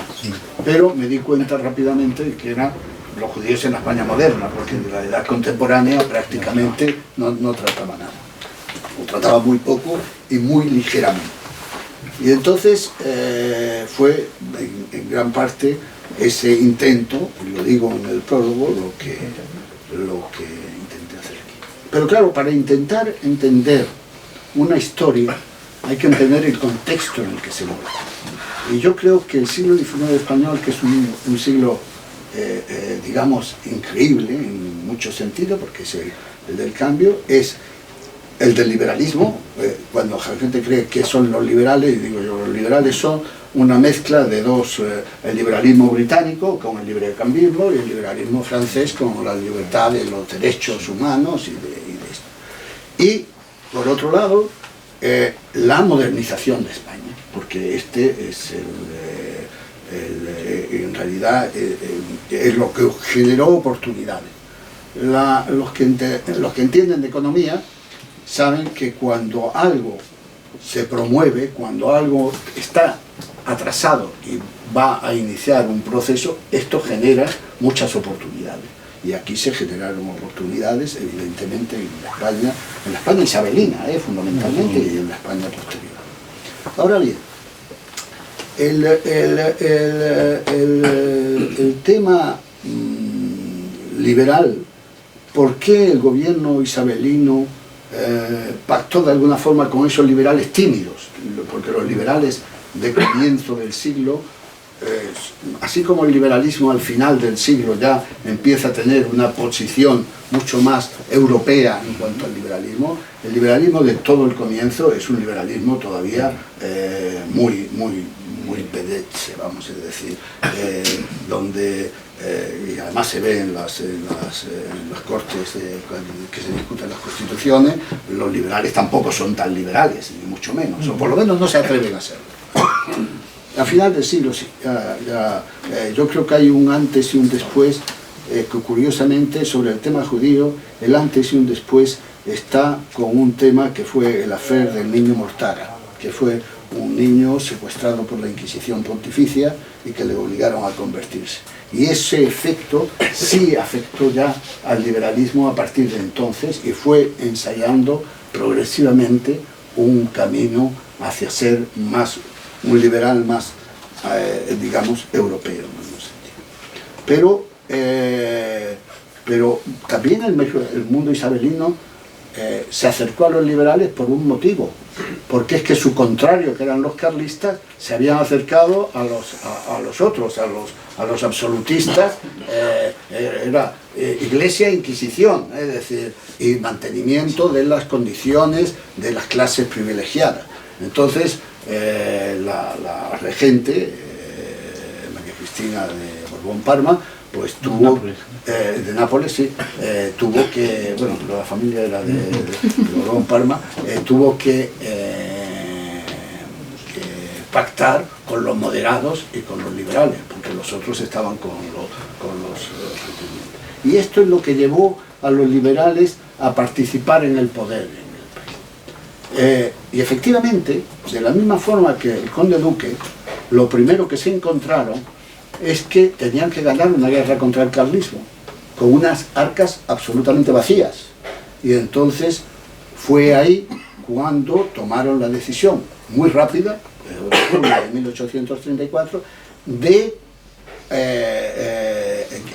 Pero me di cuenta rápidamente de que eran los judíos en la España moderna, porque de la edad contemporánea prácticamente no trataba nada. O trataba muy poco y muy ligeramente. Y entonces fue en gran parte ese intento, y lo digo en el prólogo, lo que intenté hacer aquí. Pero claro, para intentar entender una historia hay que entender el contexto en el que se mueve. Y yo creo que el siglo XIX español, que es un siglo, digamos, increíble en muchos sentidos, porque es el del cambio, es el del liberalismo. Cuando la gente cree que son los liberales, y digo yo, los liberales son una mezcla de dos, el liberalismo británico con el librecambismo y el liberalismo francés con la libertad de los derechos humanos y de esto. Y, por otro lado, la modernización de España, porque este es en realidad es lo que generó oportunidades. Los que entienden de economía saben que cuando algo se promueve, cuando algo está atrasado y va a iniciar un proceso, esto genera muchas oportunidades. Y aquí se generaron oportunidades, evidentemente, en la España isabelina, fundamentalmente, y en la España posterior. Ahora bien, el tema liberal, ¿por qué el gobierno isabelino pactó de alguna forma con esos liberales tímidos? Porque los liberales de comienzo del siglo, así como el liberalismo al final del siglo ya empieza a tener una posición mucho más europea en cuanto al liberalismo, el liberalismo de todo el comienzo es un liberalismo todavía muy pedece, vamos a decir, donde y además se ve en las cortes que se discuten las constituciones, los liberales tampoco son tan liberales, ni mucho menos, o por lo menos no se atreven a serlo. A final del siglo sí, yo creo que hay un antes y un después, que curiosamente sobre el tema judío, el antes y un después está con un tema que fue el affair del niño Mortara, que fue un niño secuestrado por la Inquisición Pontificia y que le obligaron a convertirse. Y ese efecto sí afectó ya al liberalismo a partir de entonces y fue ensayando progresivamente un camino hacia ser un liberal más, digamos, europeo en algún sentido. Pero también el mundo isabelino se acercó a los liberales por un motivo, porque es que su contrario, que eran los carlistas, se habían acercado a los otros, a los absolutistas, era iglesia e inquisición, es decir, y mantenimiento de las condiciones de las clases privilegiadas. Entonces, la regente, María Cristina de Borbón-Parma, pues tuvo, de Nápoles, sí, tuvo que, bueno, la familia era de Borbón-Parma, tuvo que pactar con los moderados y con los liberales, porque los otros estaban con los retenimientos. Y esto es lo que llevó a los liberales a participar en el poder en el país. Y efectivamente, de la misma forma que el conde duque, lo primero que se encontraron es que tenían que ganar una guerra contra el carlismo, con unas arcas absolutamente vacías. Y entonces fue ahí cuando tomaron la decisión muy rápida, en julio de 1834, de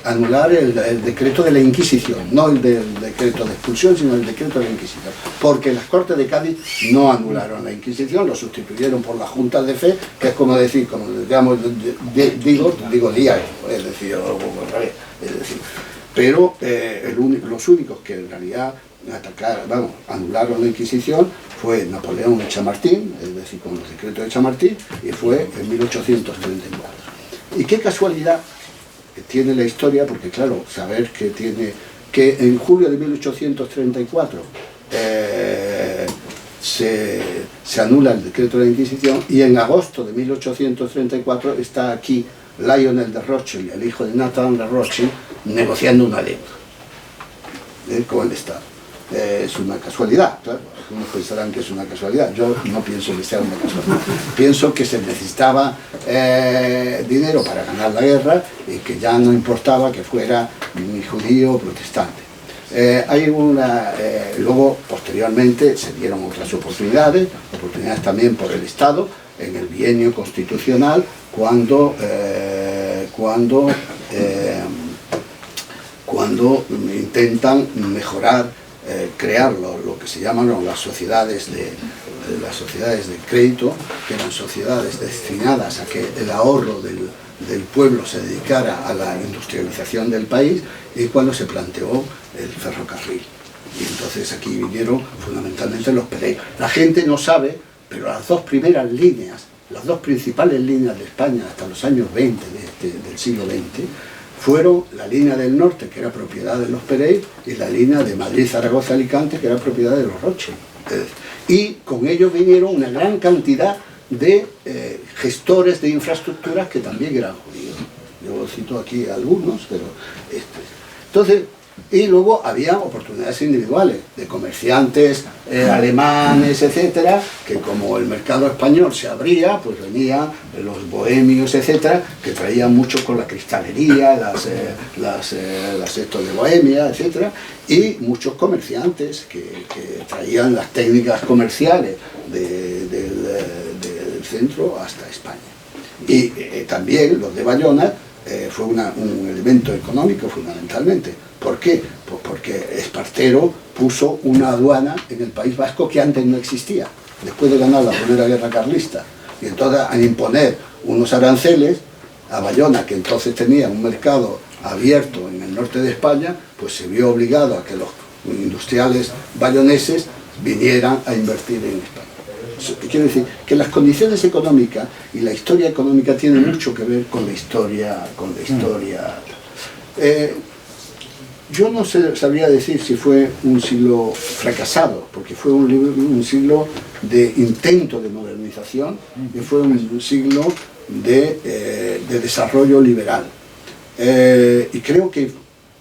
anular el decreto de la Inquisición, no el del decreto de expulsión, sino el decreto de la Inquisición, porque las Cortes de Cádiz no anularon la Inquisición, lo sustituyeron por las juntas de fe, que es como decir, como digamos, digo diario, es decir, pero los únicos que en realidad anularon la Inquisición fue Napoleón de Chamartín, es decir, con los decretos de Chamartín, y fue en 1834. Y qué casualidad que tiene la historia, porque claro, saber que en julio de 1834 se anula el decreto de la Inquisición, y en agosto de 1834 está aquí Lionel de Rothschild, el hijo de Nathan de Rothschild, negociando una deuda con el Estado. es una casualidad, claro. Algunos pensarán que es una casualidad, yo no pienso que sea una casualidad. Pienso que se necesitaba dinero para ganar la guerra y que ya no importaba que fuera ni judío o protestante. Luego, posteriormente, se dieron otras oportunidades también por el Estado, en el bienio constitucional, cuando intentan mejorar, crear lo que se llaman las sociedades de crédito, que eran sociedades destinadas a que el ahorro del pueblo se dedicara a la industrialización del país, y cuando se planteó el ferrocarril. Y entonces aquí vinieron fundamentalmente los Pereira. La gente no sabe, pero las dos primeras líneas, las dos principales líneas de España hasta los años 20 del siglo XX, fueron la línea del norte, que era propiedad de los Pereira, y la línea de Madrid, Zaragoza, Alicante, que era propiedad de los Rothschild. Y con ellos vinieron una gran cantidad de gestores de infraestructuras que también eran judíos. Yo cito aquí algunos, pero entonces, y luego había oportunidades individuales de comerciantes alemanes, etcétera, que como el mercado español se abría, pues venían los bohemios, etcétera, que traían mucho con la cristalería, las estos de Bohemia, etcétera, y muchos comerciantes que traían las técnicas comerciales del centro hasta España. Y también los de Bayona fue un elemento económico fundamentalmente. ¿Por qué? Pues porque Espartero puso una aduana en el País Vasco que antes no existía, después de ganar la Primera Guerra Carlista. Y entonces, al imponer unos aranceles a Bayona, que entonces tenía un mercado abierto en el norte de España, pues se vio obligado a que los industriales bayoneses vinieran a invertir en España. Quiero decir que las condiciones económicas y la historia económica tienen mucho que ver con la historia. Yo no sabría decir si fue un siglo fracasado, porque fue un siglo de intento de modernización y fue un siglo de desarrollo liberal. Y creo que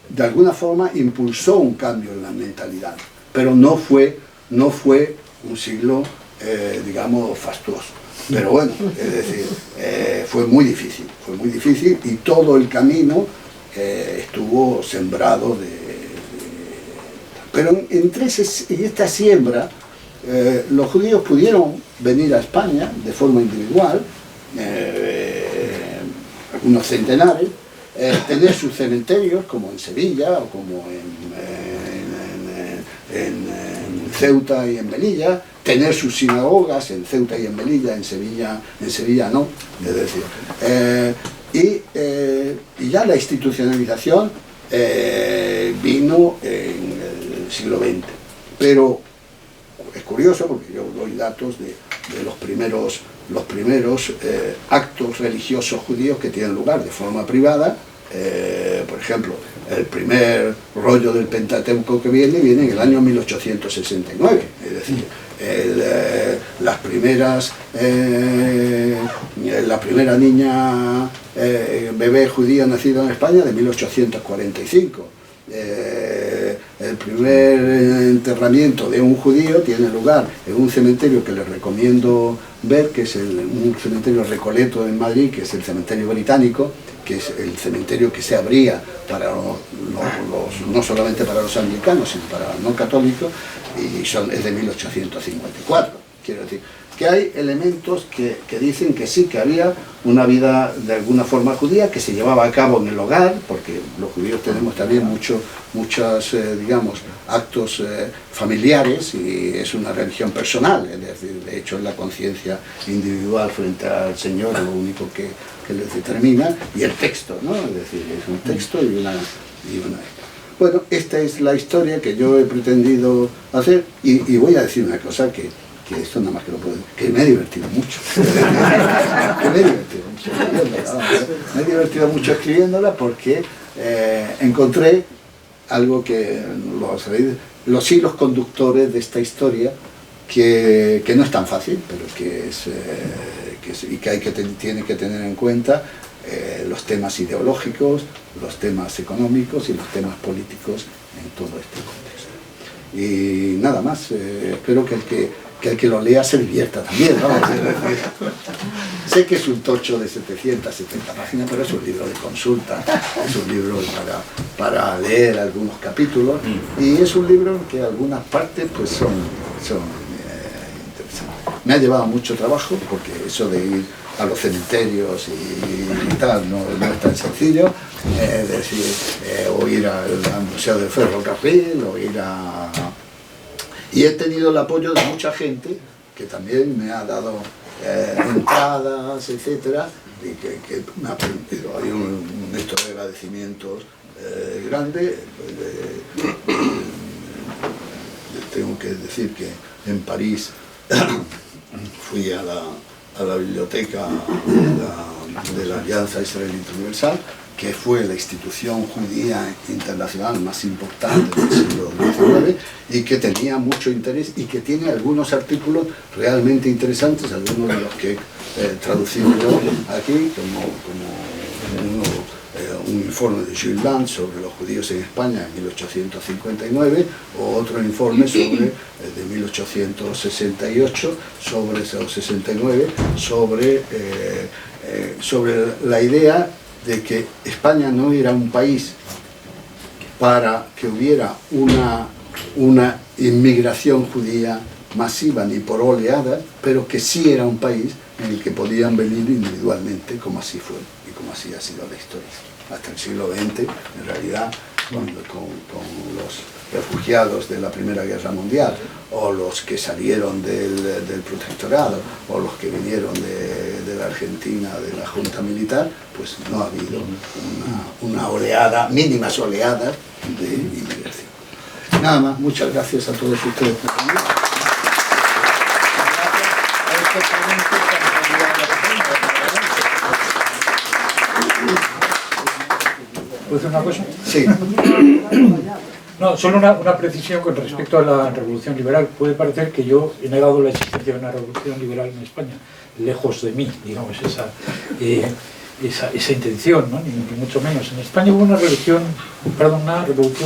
de alguna forma impulsó un cambio en la mentalidad, pero no fue un siglo digamos fastuoso. Pero bueno, es decir, fue muy difícil y todo el camino estuvo sembrado pero entre esta siembra los judíos pudieron venir a España de forma individual, algunos centenares, tener sus cementerios como en Sevilla o como en Ceuta y en Melilla, tener sus sinagogas en Ceuta y en Melilla, en Sevilla no, es decir, y ya la institucionalización vino en el siglo XX. Pero es curioso porque yo doy datos de los primeros actos religiosos judíos que tienen lugar de forma privada. Por ejemplo, el primer rollo del Pentateuco que viene en el año 1869, es decir, la primera niña bebé judío nacido en España de 1845. El primer enterramiento de un judío tiene lugar en un cementerio que les recomiendo ver, que es un cementerio Recoleto en Madrid, que es el cementerio británico, que es el cementerio que se abría para no solamente para los anglicanos, sino para los no católicos, y es de 1854. Quiero decir que hay elementos que dicen que sí, que había una vida de alguna forma judía que se llevaba a cabo en el hogar, porque los judíos tenemos también muchos digamos, actos familiares, y es una religión personal, es decir, de hecho es la conciencia individual frente al Señor lo único que les determina, y el texto, ¿no? Es decir, es un texto y una. Bueno, esta es la historia que yo he pretendido hacer, y voy a decir una cosa que esto nada más que lo puedo decir, que me he divertido mucho. Me he divertido mucho escribiéndola porque encontré algo que lo sabéis, los hilos conductores de esta historia, que no es tan fácil, pero que tiene que tener en cuenta los temas ideológicos, los temas económicos y los temas políticos en todo este contexto. Y nada más, espero que el que lo lea se divierta también, ¿no? Es decir, sé que es un tocho de 770 páginas, pero es un libro de consulta, es un libro para leer algunos capítulos, y es un libro en que algunas partes pues son interesantes. Me ha llevado mucho trabajo, porque eso de ir a los cementerios y tal no es tan sencillo, es decir, o ir al Museo del Ferrocarril, o ir a... Y he tenido el apoyo de mucha gente que también me ha dado entradas, etcétera, y que me ha permitido. Hay un esto de agradecimientos grande. Tengo que decir que en París fui a la biblioteca de la Alianza Israelita Universal, que fue la institución judía internacional más importante del siglo XIX, y que tenía mucho interés y que tiene algunos artículos realmente interesantes, algunos de los que he traducido yo aquí, como un informe de Jules Land sobre los judíos en España en 1859, o otro informe de 1868 o 69 sobre la idea de que España no era un país para que hubiera una inmigración judía masiva ni por oleadas, pero que sí era un país en el que podían venir individualmente, como así fue y como así ha sido la historia. Hasta el siglo XX, en realidad, con los refugiados de la Primera Guerra Mundial, o los que salieron del protectorado, o los que vinieron de la Argentina, de la Junta Militar, pues no ha habido una oleada, mínimas oleadas de inmigración. Nada más, muchas gracias a todos ustedes por venir. ¿Puedo decir una cosa? Sí. No, solo una precisión con respecto a la Revolución Liberal. Puede parecer que yo he negado la existencia de una Revolución Liberal en España, lejos de mí, digamos, esa intención, ¿no? Ni mucho menos. En España hubo una Revolución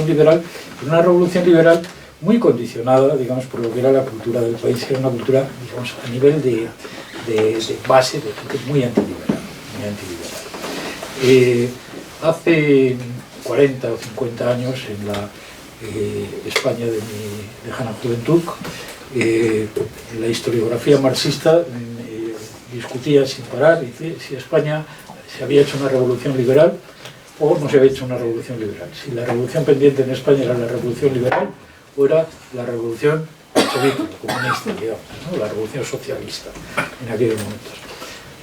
Liberal, pero una Revolución Liberal muy condicionada, digamos, por lo que era la cultura del país, que era una cultura, digamos, a nivel de base, de gente muy antiliberal. Hace 40 o 50 años, en la España de mi lejana juventud, la historiografía marxista discutía sin parar si España se había hecho una revolución liberal o no se había hecho una revolución liberal. Si la revolución pendiente en España era la revolución liberal o era la revolución bolchevique, comunista, digamos, ¿no? La revolución socialista en aquellos momentos.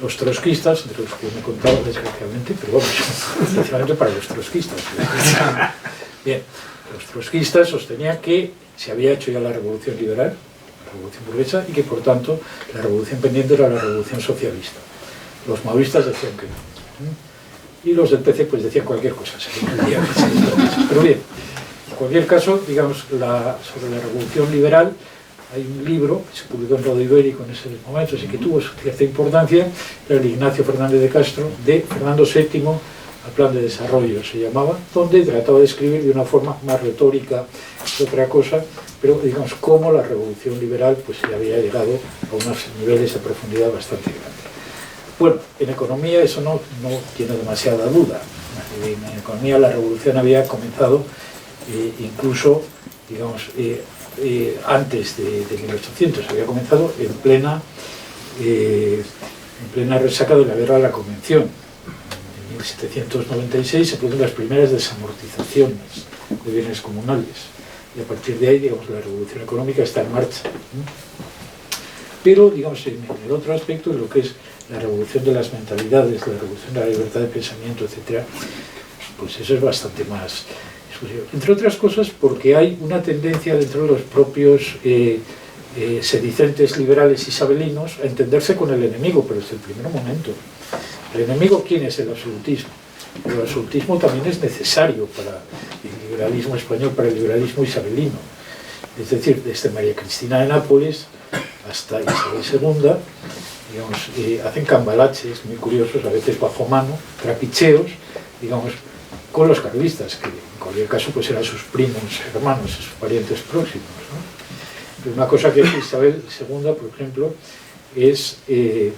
Los trotskistas, entre los que me he contado desgraciadamente, pero bueno, especialmente para los trotskistas. Bien, los trotskistas sostenían que se había hecho ya la revolución liberal, la revolución burguesa, y que por tanto la revolución pendiente era la revolución socialista. Los maoístas decían que no. Y los del PC pues decían cualquier cosa, según el día que se decía. Pero bien, en cualquier caso, digamos, sobre la revolución liberal, hay un libro que se publicó en Rodo Ibérico en ese momento, así que tuvo cierta importancia, era el Ignacio Fernández de Castro, de Fernando VII al Plan de Desarrollo, se llamaba, donde trataba de escribir de una forma más retórica que otra cosa, pero digamos, cómo la revolución liberal pues ya había llegado a unos niveles de profundidad bastante grandes. Bueno, en economía eso no tiene demasiada duda. En economía la revolución había comenzado incluso, digamos, antes de 1800, había comenzado en plena resaca de la guerra de la Convención. En 1796 se producen las primeras desamortizaciones de bienes comunales y a partir de ahí, digamos, la revolución económica está en marcha. Pero, digamos, en el otro aspecto, en lo que es la revolución de las mentalidades, la revolución de la libertad de pensamiento, etc., pues eso es bastante más discutible. Entre otras cosas porque hay una tendencia dentro de los propios sedicentes liberales isabelinos a entenderse con el enemigo, pero desde el primer momento. ¿El enemigo quién es? El absolutismo. Pero el absolutismo también es necesario para el liberalismo español, para el liberalismo isabelino. Es decir, desde María Cristina de Nápoles hasta Isabel II, digamos, hacen cambalaches muy curiosos, a veces bajo mano, trapicheos, digamos, con los carlistas, que en cualquier caso pues eran sus primos, hermanos, sus parientes próximos, ¿no? Una cosa que hace Isabel II, por ejemplo, es en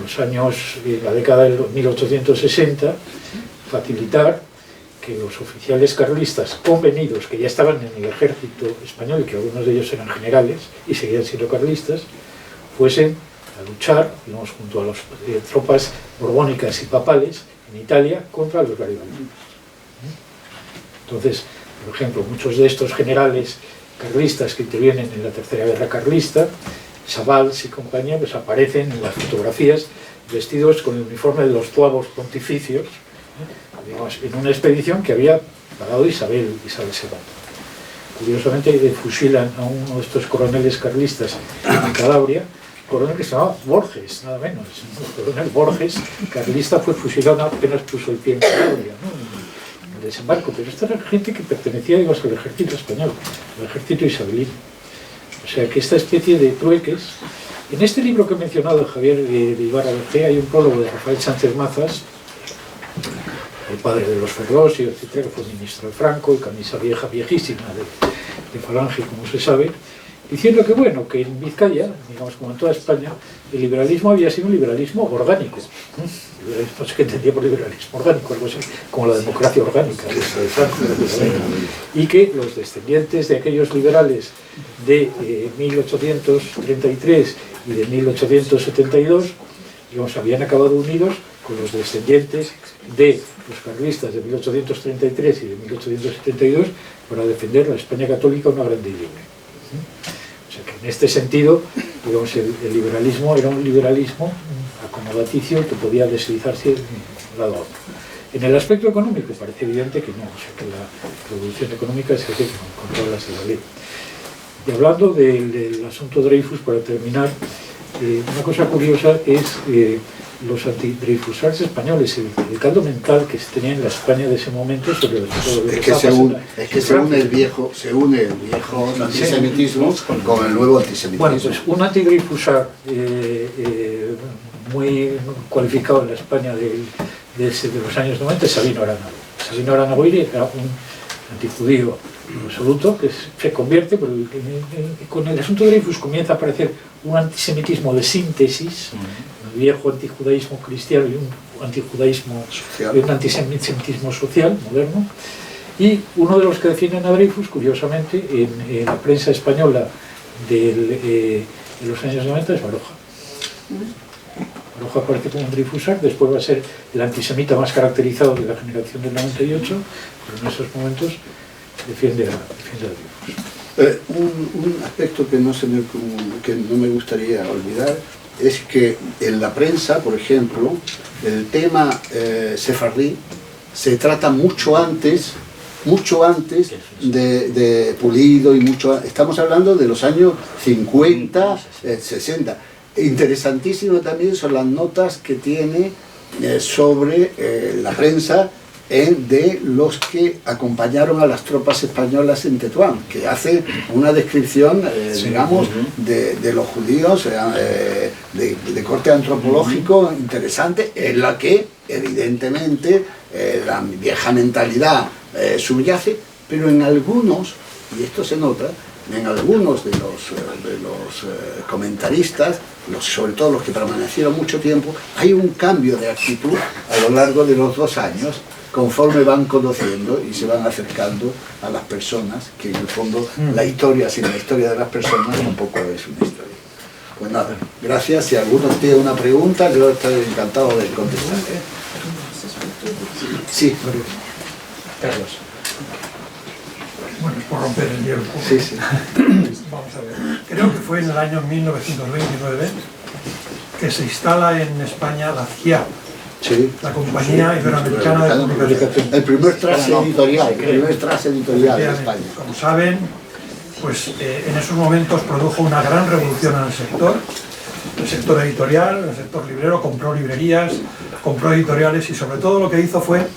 los años, en la década de 1860, facilitar que los oficiales carlistas convenidos, que ya estaban en el ejército español, que algunos de ellos eran generales y seguían siendo carlistas, fuesen a luchar, digamos, junto a las tropas borbónicas y papales en Italia contra los garibaldinos. Entonces, por ejemplo, muchos de estos generales carlistas que intervienen en la Tercera Guerra Carlista, Savals y compañía, pues aparecen en las fotografías vestidos con el uniforme de los zuavos pontificios, digamos, en una expedición que había pagado Isabel II. Curiosamente fusilan a uno de estos coroneles carlistas en Calabria, coronel que se llamaba Borges, nada menos. El coronel Borges, carlista, fue fusilado apenas puso el pie en Calabria, ¿no? En el desembarco. Pero esta era gente que pertenecía, digamos, al ejército español, al ejército isabelino. O sea que esta especie de trueques... En este libro que he mencionado, Javier de Ibarra Vergé, hay un prólogo de Rafael Sánchez Mazas, el padre de los Ferlosio, etcétera, que fue ministro de Franco, y camisa vieja, viejísima de Falange, como se sabe, diciendo que, bueno, que en Vizcaya, digamos como en toda España, el liberalismo había sido un liberalismo orgánico. No sé qué entendía por liberalismo orgánico, algo así, como la democracia orgánica de Franco, y que los descendientes de aquellos liberales de 1833 y de 1872, digamos, habían acabado unidos con los descendientes de los carlistas de 1833 y de 1872 para defender la España católica una grande y libre. O sea que en este sentido, digamos, el liberalismo era un liberalismo acomodaticio que podía deslizarse de un lado a otro. En el aspecto económico parece evidente que no, o sea que la revolución económica se hace con reglas de la ley. Y hablando del asunto Dreyfus, para terminar, una cosa curiosa es los anti-Dreyfusards españoles, el caldo mental que se tenía en la España de ese momento sobre lo que se une el viejo antisemitismo con el nuevo antisemitismo. Bueno, pues un anti-Dreyfusard muy cualificado en la España de los años 90 es Sabino Arana. Sabino Arana Goiri era un antijudío absoluto que se convierte, pero con el asunto de Dreyfus comienza a aparecer un antisemitismo de síntesis, un viejo antijudaísmo cristiano y un antijudaísmo social, y un antisemitismo social moderno, y uno de los que defienden a Dreyfus, curiosamente, en la prensa española de los años 90 es Baroja. Baroja aparece como un Dreyfusard, después va a ser el antisemita más caracterizado de la generación del 98, pero en esos momentos defiende a Dreyfus. Un aspecto que no me gustaría olvidar es que en la prensa, por ejemplo, el tema sefardí se trata mucho antes de Pulido, y estamos hablando de los años 50, 60. Interesantísimo también son las notas que tiene sobre la prensa de los que acompañaron a las tropas españolas en Tetuán, que hace una descripción, digamos, de los judíos de corte antropológico interesante, en la que evidentemente la vieja mentalidad subyace, pero en algunos, y esto se nota, en algunos de los comentaristas, sobre todo los que permanecieron mucho tiempo, hay un cambio de actitud a lo largo de los 2 años, conforme van conociendo y se van acercando a las personas, que en el fondo la historia sin la historia de las personas tampoco es una historia. Pues nada, gracias. Si alguno tiene una pregunta, yo estoy encantado de contestar. Sí, Carlos. Bueno, es por romper el hielo. Sí, sí. Vamos a ver. Creo que fue en el año 1929 que se instala en España la CIAP, sí, la Compañía Iberoamericana de Comunicación. El primer trace editorial de España. Como saben, pues en esos momentos produjo una gran revolución en el sector editorial, en el sector librero, compró librerías, compró editoriales, y sobre todo lo que hizo fue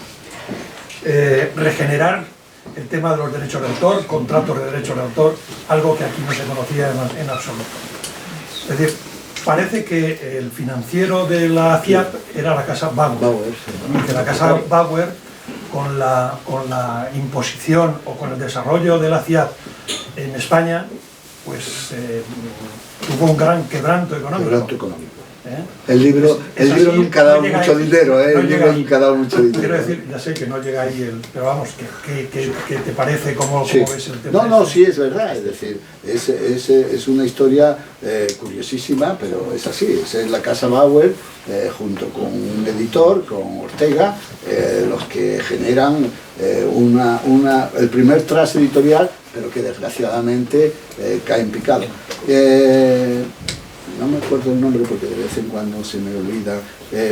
regenerar el tema de los derechos de autor, contratos de derechos de autor, algo que aquí no se conocía en absoluto. Es decir, parece que el financiero de la CIAP era la casa Bauer, y que la casa Bauer con la imposición o con el desarrollo de la CIAT en España, pues tuvo un gran quebranto económico. El libro nunca ha dado mucho dinero, no el libro nunca ha dado mucho dinero. Quiero decir, ya sé que no llega ahí pero vamos, ¿qué te parece? ¿Cómo Sí. ves el tema? No, sí, es verdad, es decir, es una historia curiosísima, pero es así, es la Casa Bauer, junto con un editor, con Ortega, los que generan el primer tras editorial, pero que desgraciadamente cae en picado. No me acuerdo el nombre porque de vez en cuando se me olvida,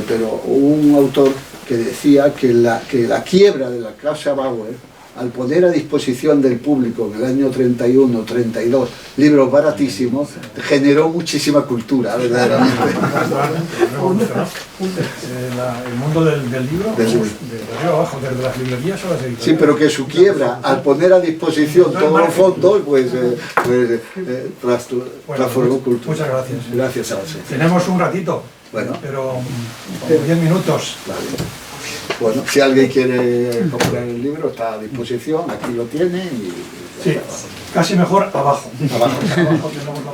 pero hubo un autor que decía que la quiebra de la Casa Bauer, al poner a disposición del público en el año 31, 32, libros baratísimos, generó muchísima cultura, verdaderamente. El mundo del libro, de arriba abajo, desde las librerías o las editoriales. Sí, pero que su quiebra, al poner a disposición todos los fondos, transformó cultura. Muchas gracias. Gracias a usted. Tenemos un ratito, Bueno. pero como 10 minutos. Vale. Bueno, si alguien quiere comprar el libro, está a disposición, aquí lo tiene y... Sí, casi mejor abajo. Abajo. Abajo tenemos la